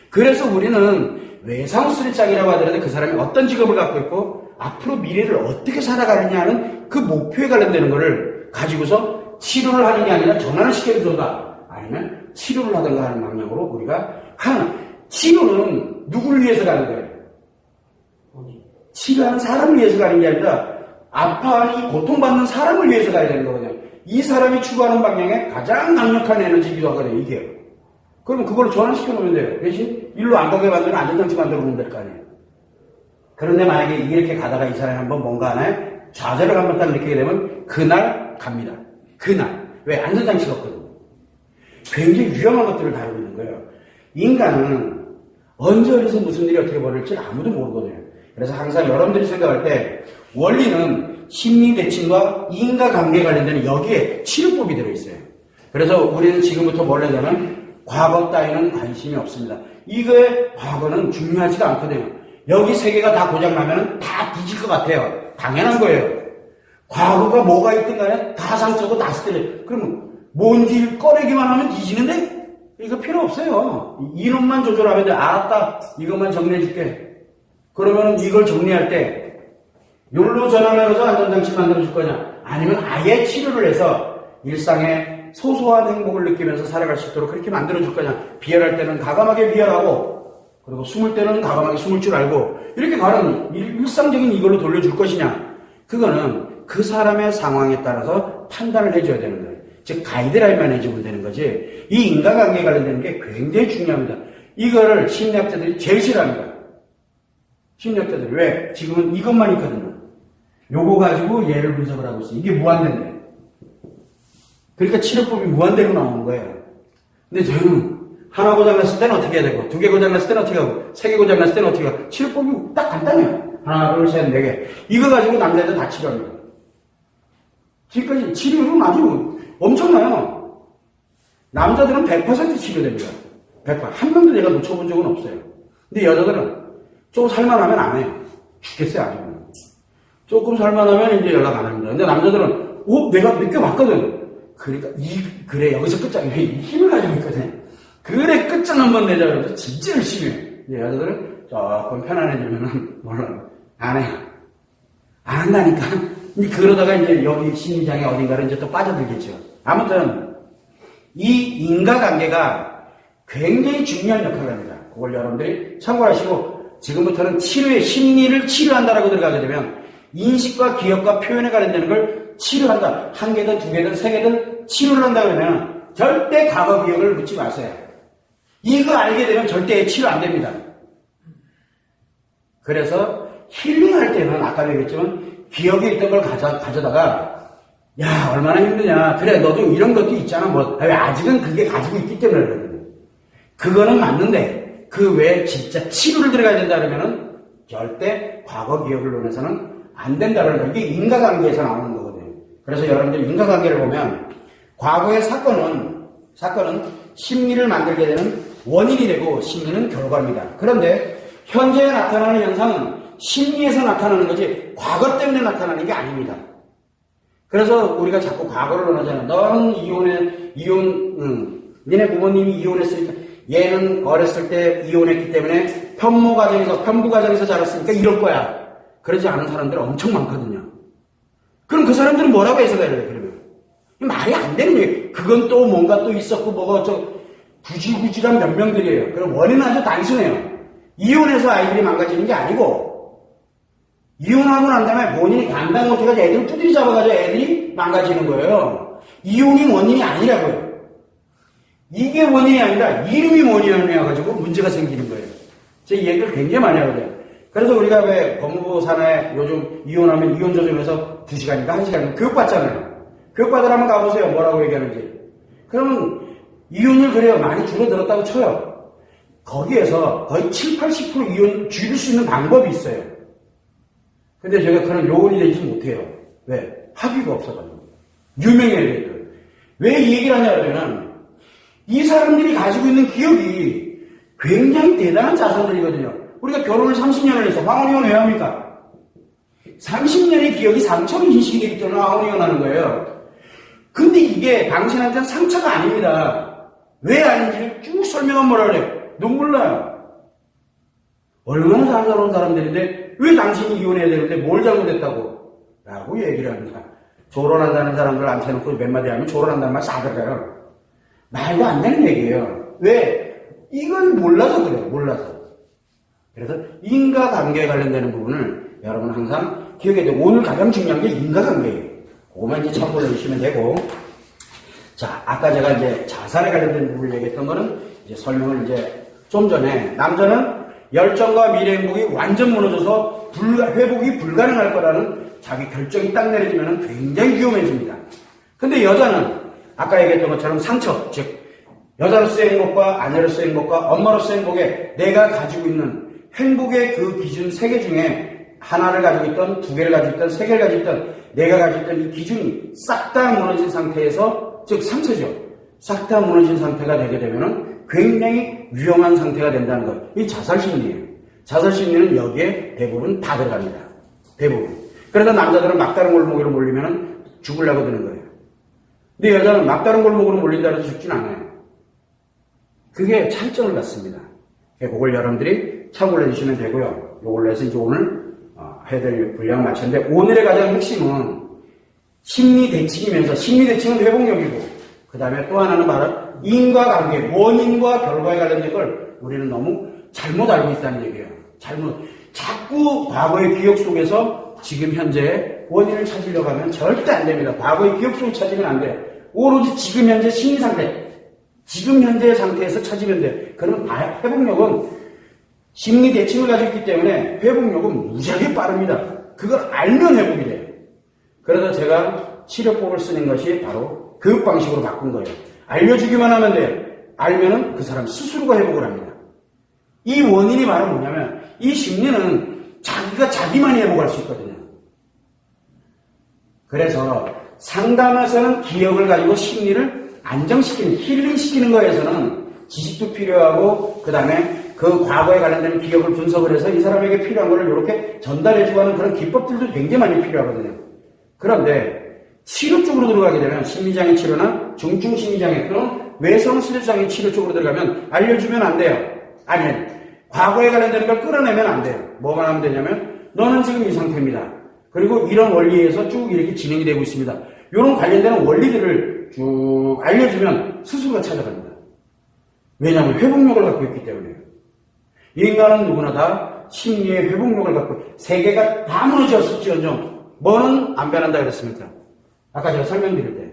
A: 그래서 우리는 외상수리장이라고 하더라도 그 사람이 어떤 직업을 갖고 있고 앞으로 미래를 어떻게 살아가느냐 하는 그 목표에 관련되는 거를 가지고서 치료를 하는 게 아니라 전환을 시켜주던가 아니면 치료를 하던가 하는 방향으로 우리가 치료는 누구를 위해서 가는 거예요? 치료하는 사람을 위해서 가는 게 아니라 아파하니 고통받는 사람을 위해서 가야 되는 거거든요. 이 사람이 추구하는 방향에 가장 강력한 에너지이기도 하거든요. 이게. 그러면 그걸 전환시켜 놓으면 돼요. 대신 일로 안 가게 만들면 안전장치 만들어 놓으면 될 거 아니에요. 그런데 만약에 이렇게 가다가 이 사람이 한번 뭔가 하나요? 좌절을 한번 딱 느끼게 되면 그날 갑니다. 그날. 왜? 안전장치가 없거든요. 굉장히 위험한 것들을 다루고 있는 거예요. 인간은 언제 어디서 무슨 일이 어떻게 벌어질지 아무도 모르거든요. 그래서 항상 여러분들이 생각할 때 원리는 심리대칭과 인과관계에 관련되는 여기에 치료법이 들어있어요. 그래서 우리는 지금부터 뭘 하냐면 과거 따위는 관심이 없습니다. 이거의 과거는 중요하지가 않거든요. 여기 세 개가 다 고장나면 다 뒤질 것 같아요. 당연한 거예요. 과거가 뭐가 있든 간에 다 상처고 다 스트레스. 그러면 뭔지 꺼내기만 하면 뒤지는데? 이거 필요 없어요. 이놈만 조절하면 돼. 알았다. 이것만 정리해줄게. 그러면 이걸 정리할 때 요로 전환해서 안전장치 만들어줄 거냐? 아니면 아예 치료를 해서 일상의 소소한 행복을 느끼면서 살아갈 수 있도록 그렇게 만들어줄 거냐? 비열할 때는 과감하게 비열하고 그리고 숨을 때는 과감하게 숨을 줄 알고 이렇게 가는 일상적인 이걸로 돌려줄 것이냐? 그거는 그 사람의 상황에 따라서 판단을 해줘야 되는 거예요. 즉 가이드라인만 해주면 되는 거지 이 인간관계에 관련되는 게 굉장히 중요합니다. 이거를 심리학자들이 제일 싫어합니다. 심리학자들이 왜? 지금은 이것만 있거든요. 요거 가지고 얘를 분석을 하고 있어요. 이게 무한대인데. 그러니까 치료법이 무한대로 나오는 거예요. 근데 저는 하나 고장났을 때는 어떻게 해야 되고, 두 개 고장났을 때는 어떻게 하고, 세 개 고장났을 때는 어떻게 하고, 치료법이 딱 간단해요. 하나, 둘, 셋, 네 개. 이거 가지고 남자애들 다 치료합니다. 지금까지 치료율은 아주 엄청나요. 남자들은 100% 치료됩니다. 100%. 한 명도 내가 놓쳐본 적은 없어요. 근데 여자들은 조금 살만하면 안 해요. 죽겠어요, 아주. 조금 살만하면 이제 연락 안 합니다. 근데 남자들은, 내가 느껴봤거든. 그러니까, 그래, 여기서 끝장이야. 힘을 가지고 있거든. 그래, 끝장 한번 내자. 그래서 진짜 열심히 해. 근데 여자들은 조금 편안해지면은, 안 해요. 안 한다니까. 이제 그러다가 이제 여기 심리장애 어딘가를 이제 또 빠져들겠죠. 아무튼, 이 인과관계가 굉장히 중요한 역할을 합니다. 그걸 여러분들이 참고하시고, 지금부터는 치료의 심리를 치료한다라고 들어가게 되면, 인식과 기억과 표현에 관련되는 걸 치료한다. 한 개든 두 개든 세 개든 치료를 한다 그러면 절대 과거 기억을 묻지 마세요. 이거 알게 되면 절대 치료 안 됩니다. 그래서 힐링할 때는 아까 얘기했지만 기억에 있던 걸 가져다가 야 얼마나 힘드냐. 그래 너도 이런 것도 있잖아. 아직은 그게 가지고 있기 때문에 그러거든요. 그거는 맞는데 그 외에 진짜 치료를 들어가야 된다 그러면은 절대 과거 기억을 논해서는 안 된다는 거. 이게 인과관계에서 나오는 거거든요. 그래서 여러분들 인과관계를 보면 과거의 사건은 심리를 만들게 되는 원인이 되고 심리는 결과입니다. 그런데 현재에 나타나는 현상은 심리에서 나타나는 거지 과거 때문에 나타나는 게 아닙니다. 그래서 우리가 자꾸 과거를 논하잖아요. 너는 니네 부모님이 이혼했으니까 얘는 어렸을 때 이혼했기 때문에 편부 과정에서 자랐으니까 이럴 거야. 그러지 않은 사람들은 엄청 많거든요. 그럼 그 사람들은 뭐라고 해석해야 돼, 그러면? 말이 안 되는 얘기. 그건 또 뭔가 또 있었고, 구질구질한 변명들이에요. 그럼 원인은 아주 단순해요. 이혼해서 아이들이 망가지는 게 아니고, 이혼하고 난 다음에 본인이 감당 못해가지고 애들을 두드리 잡아가지고 애들이 망가지는 거예요. 이혼이 원인이 아니라고요. 이게 원인이 아니라 이름이 원인이어가지고 문제가 생기는 거예요. 제가 이 얘기를 굉장히 많이 하거든요. 그래서 우리가 왜 법무부 산하에 요즘 이혼하면 이혼 조정에서 2시간인가 1시간 교육받잖아요. 교육받으라면 가보세요. 뭐라고 얘기하는지. 그러면 이혼율 그래요. 많이 줄어들었다고 쳐요. 거기에서 거의 7, 80% 이혼 줄일 수 있는 방법이 있어요. 근데 제가 그런 요원이 되지 못해요. 왜? 학위가 없어가지고. 유명해야 돼요. 왜 이 얘기를 하냐면 이 사람들이 가지고 있는 기억이 굉장히 대단한 자산들이거든요. 우리가 결혼을 30년을 해서 황혼이혼 왜 합니까? 30년의 기억이 상처로 인식이 되기 때문에 황혼이혼 하는 거예요. 근데 이게 당신한테는 상처가 아닙니다. 왜 아닌지를 쭉 설명하면 뭐라 그래요? 눈물 나요. 얼마나 사랑스러운 사람들인데 왜 당신이 이혼해야 되는데 뭘 잘못했다고? 라고 얘기를 합니다. 조론한다는 사람들 앉혀놓고 몇 마디 하면 조론한다는 말 싸들어요. 말도 안 되는 얘기예요. 왜? 이건 몰라서 그래요. 몰라서. 그래서 인과관계에 관련되는 부분을 여러분 항상 기억해야 돼요. 오늘 가장 중요한 게 인과관계예요. 그거만 이제 참고를 해주시면 되고. 자, 아까 제가 이제 자살에 관련된 부분을 얘기했던 거는 이제 설명을 이제 좀 전에 남자는 열정과 미래 행복이 완전 무너져서 회복이 불가능할 거라는 자기 결정이 딱 내려지면 굉장히 위험해집니다. 근데 여자는 아까 얘기했던 것처럼 상처, 즉 여자로서의 행복과 아내로서의 행복과 엄마로서의 행복에 내가 가지고 있는 행복의 그 기준 3개 중에 하나를 가지고 있던, 2개를 가지고 있던, 3개를 가지고 있던, 내가 가지고 있던 이 기준이 싹 다 무너진 상태에서, 즉 상처죠. 싹 다 무너진 상태가 되게 되면은 굉장히 위험한 상태가 된다는 것. 이 자살심리예요. 자살심리는 여기에 대부분 다 들어갑니다. 대부분. 그래서 남자들은 막다른 골목으로 몰리면은 죽으려고 드는 거예요. 근데 여자는 막다른 골목으로 몰린다고 해서 죽진 않아요. 그게 차이점을 갖습니다. 그걸 여러분들이 참고를 해주시면 되고요. 요걸로 해서 이제 오늘 해드릴 분량 마쳤는데 오늘의 가장 핵심은 심리 대칭이면서 심리 대칭은 회복력이고 그 다음에 또 하나는 바로 인과관계, 원인과 결과에 관련된 걸 우리는 너무 잘못 알고 있다는 얘기예요. 자꾸 과거의 기억 속에서 지금 현재의 원인을 찾으려고 하면 절대 안 됩니다. 과거의 기억 속을 찾으면 안 돼요. 오로지 지금 현재 심리 상태, 지금 현재의 상태에서 찾으면 돼요. 그러면 회복력은 심리 대칭을 가지고 있기 때문에 회복력은 무지하게 빠릅니다. 그걸 알면 회복이 돼요. 그래서 제가 치료법을 쓰는 것이 바로 교육 방식으로 바꾼 거예요. 알려주기만 하면 돼요. 알면은 그 사람 스스로가 회복을 합니다. 이 원인이 바로 뭐냐면 이 심리는 자기가 자기만이 회복할 수 있거든요. 그래서 상담에서는 기억을 가지고 심리를 안정시키는, 힐링시키는 거에서는 지식도 필요하고, 그 다음에 그 과거에 관련된 기억을 분석을 해서 이 사람에게 필요한 것을 이렇게 전달해주고 하는 그런 기법들도 굉장히 많이 필요하거든요. 그런데 치료 쪽으로 들어가게 되면 심리장애 치료나 중증 심리장애 또는 외성 스트레스장애 치료 쪽으로 들어가면 알려주면 안 돼요. 아니, 과거에 관련된 걸 끌어내면 안 돼요. 뭐만 하면 되냐면 너는 지금 이 상태입니다. 그리고 이런 원리에서 쭉 이렇게 진행이 되고 있습니다. 이런 관련되는 원리들을 쭉 알려주면 스스로가 찾아갑니다. 왜냐하면 회복력을 갖고 있기 때문에요. 인간은 누구나 다 심리의 회복력을 갖고 세계가 다 무너졌을지언정 뭐는 안 변한다 그랬습니까? 아까 제가 설명드릴 때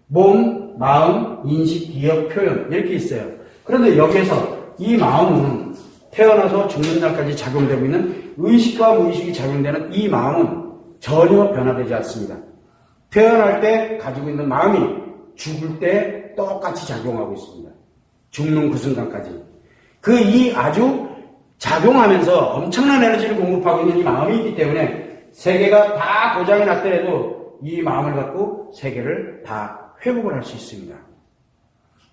A: 몸, 마음, 인식, 기억, 표현 이렇게 있어요. 그런데 여기에서 이 마음은 태어나서 죽는 날까지 작용되고 있는 의식과 무의식이 작용되는 이 마음은 전혀 변화되지 않습니다. 태어날 때 가지고 있는 마음이 죽을 때 똑같이 작용하고 있습니다. 죽는 그 순간까지. 이 아주 작용하면서 엄청난 에너지를 공급하고 있는 이 마음이 있기 때문에 세계가 다 고장이 났더라도 이 마음을 갖고 세계를 다 회복을 할 수 있습니다.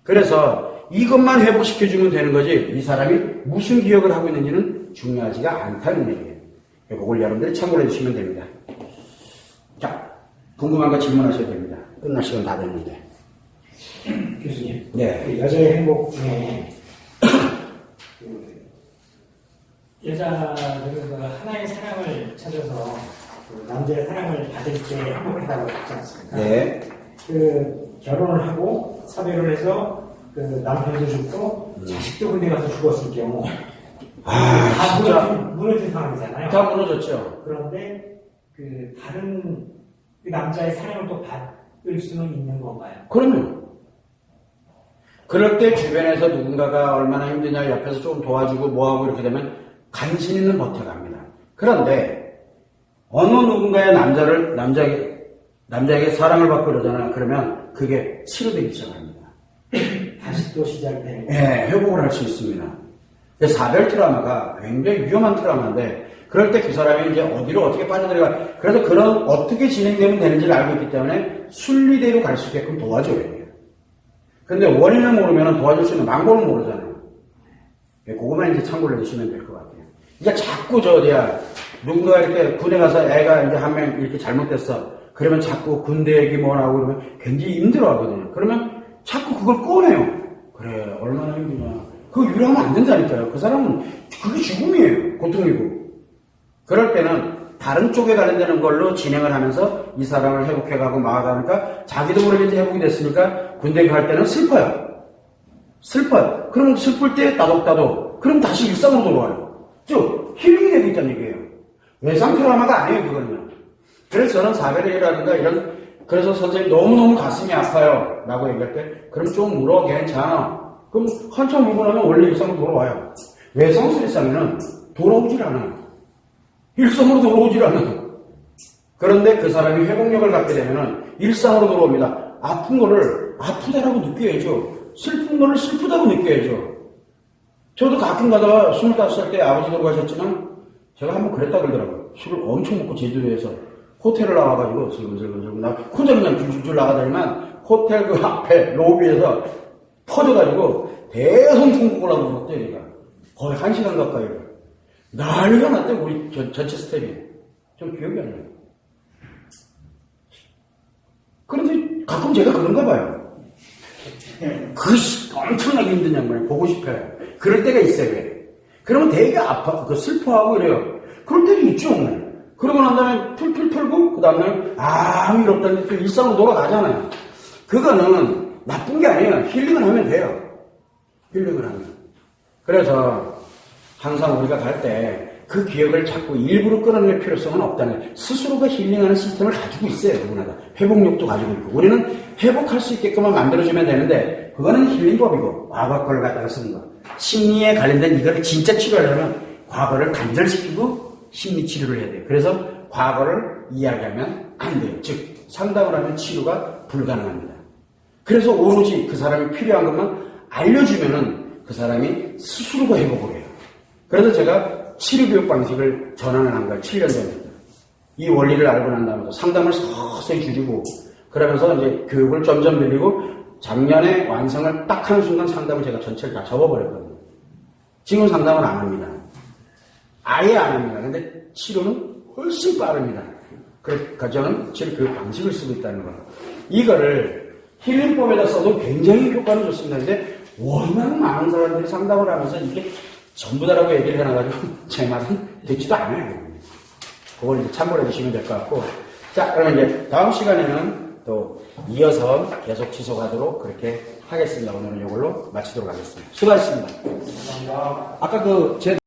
A: 그래서 이것만 회복시켜주면 되는 거지 이 사람이 무슨 기억을 하고 있는지는 중요하지가 않다는 얘기예요. 그걸 여러분들이 참고해 주시면 됩니다. 자, 궁금한 거 질문하셔야 됩니다. 끝날 시간 다 됐는데.
B: 교수님.
A: 네.
B: 그 여자의 행복 중에 여자들은 그 하나의 사랑을 찾아서 그 남자의 사랑을 받을 때 행복하다고 했지 않습니까?
A: 네.
B: 그 결혼을 하고 사별을 해서 그 남편도 죽고 자식도 군대 가서 죽었을 경우 다
A: 진짜
B: 무너진 상황이잖아요.
A: 다 무너졌죠.
B: 그런데 그 다른 그 남자의 사랑을 또 받을 수는 있는 건가요?
A: 그럼요. 그럴 때 주변에서 누군가가 얼마나 힘드냐 옆에서 좀 도와주고 뭐하고 이렇게 되면 간신히는 버텨갑니다. 그런데 어느 누군가의 남자에게 사랑을 받고 그러잖아요. 그러면 그게 치료되기 시작합니다.
B: 다시 또 시작되는.
A: 네, 회복을 할 수 있습니다. 사별 트라우마가 굉장히 위험한 트라우마인데 그럴 때 그 사람이 이제 어디로 어떻게 빠져들어가 그래서 그런 어떻게 진행되면 되는지를 알고 있기 때문에 순리대로 갈 수 있게끔 도와줘야 돼요. 근데 원인을 모르면 도와줄 수 있는 방법을 모르잖아요. 그거만 이제 참고를 해주시면 될 것 같아요. 그러니까 자꾸 누군가 이렇게 군에 가서 애가 이제 한 명 이렇게 잘못됐어. 그러면 자꾸 군대 얘기 뭐 나오고 그러면 굉장히 힘들어 하거든요. 그러면 자꾸 그걸 꺼내요. 그래, 얼마나 힘드냐. 그거 유료하면 안 된다니까요. 그 사람은 그게 죽음이에요. 고통이고. 그럴 때는 다른 쪽에 관련되는 걸로 진행을 하면서 이 사람을 회복해가고 막아가니까 자기도 모르게 이제 회복이 됐으니까 군대 갈 때는 슬퍼요. 그럼 슬플 때 따독따독. 그럼 다시 일상으로 돌아와요. 즉, 힐링이 되고 있다는 얘기예요. 외상 트라우마가 아니에요, 그거는요. 그래서 저는 사별이라든가 이런, 그래서 선생님 너무너무 가슴이 아파요. 라고 얘기할 때, 그럼 좀 울어, 괜찮아. 그럼 한참 울고 나면 원래 일상으로 돌아와요. 외상 스트레스하면은 돌아오질 않아요. 일상으로 돌아오질 않아요. 그런데 그 사람이 회복력을 갖게 되면은 일상으로 돌아옵니다. 아픈 거를 아프다라고 느껴야죠. 슬픈 거를 슬프다고 느껴야죠. 저도 가끔 가다가 25살 때 아버지 돌아가셨지만 제가 한번 그랬다 그러더라고요. 술을 엄청 먹고 제주도에서 호텔을 나와가지고 슬금슬금 나 혼자 그냥 줄줄 나가다니만 호텔 그 앞에 로비에서 퍼져가지고 대성통곡을 하고 울었대요. 얘가 거의 1시간 가까이 난리가 났대. 우리 전체 스텝이 좀 기억이 안 나요. 그런데 가끔 제가 그런가 봐요. 엄청나게 힘든 양반이 보고 싶어요. 그럴 때가 있어요. 왜? 그러면 되게 슬퍼하고 이래요. 그럴 때도 있죠, 오늘. 그러고 난 다음에 툴툴 털고, 그 다음날 아무 일 없다는데 또 일상으로 돌아가잖아요. 그거는 나쁜 게 아니에요. 힐링을 하면 돼요. 힐링을 하면. 그래서 항상 우리가 갈 때 그 기억을 자꾸 일부러 끌어낼 필요성은 없다는 거예요. 스스로가 힐링하는 시스템을 가지고 있어요. 누구나 다. 회복력도 가지고 있고. 우리는 회복할 수 있게끔만 만들어주면 되는데 그거는 힐링법이고 과거 걸 갖다가 쓰는 거. 심리에 관련된 이거를 진짜 치료하려면 과거를 단절시키고 심리 치료를 해야 돼요. 그래서 과거를 이야기하면 안 돼요. 즉 상담을 하면 치료가 불가능합니다. 그래서 오로지 그 사람이 필요한 것만 알려주면은 그 사람이 스스로가 회복을 해요. 그래서 제가 치료교육 방식을 전환을 한 거예요. 7년 전부터. 이 원리를 알고 난 다음에 상담을 서서히 줄이고 그러면서 이제 교육을 점점 늘리고 작년에 완성을 딱 하는 순간 상담을 제가 전체를 다 접어버렸거든요. 지금 상담은 안 합니다. 아예 안 합니다. 근데 치료는 훨씬 빠릅니다. 그러니까 저는 지금 그 방식을 쓰고 있다는 거. 이거를 힐링법에다 써도 굉장히 효과는 좋습니다. 근데 워낙 많은 사람들이 상담을 하면서 이게 전부 다라고 얘기를 해놔가지고 제 말은 듣지도 않아요. 그걸 이제 참고해 주시면 될 것 같고. 자, 그러면 이제 다음 시간에는 또 이어서 계속 지속하도록 그렇게 하겠습니다. 오늘은 이걸로 마치도록 하겠습니다. 수고하셨습니다.
B: 감사합니다.
A: 아까 제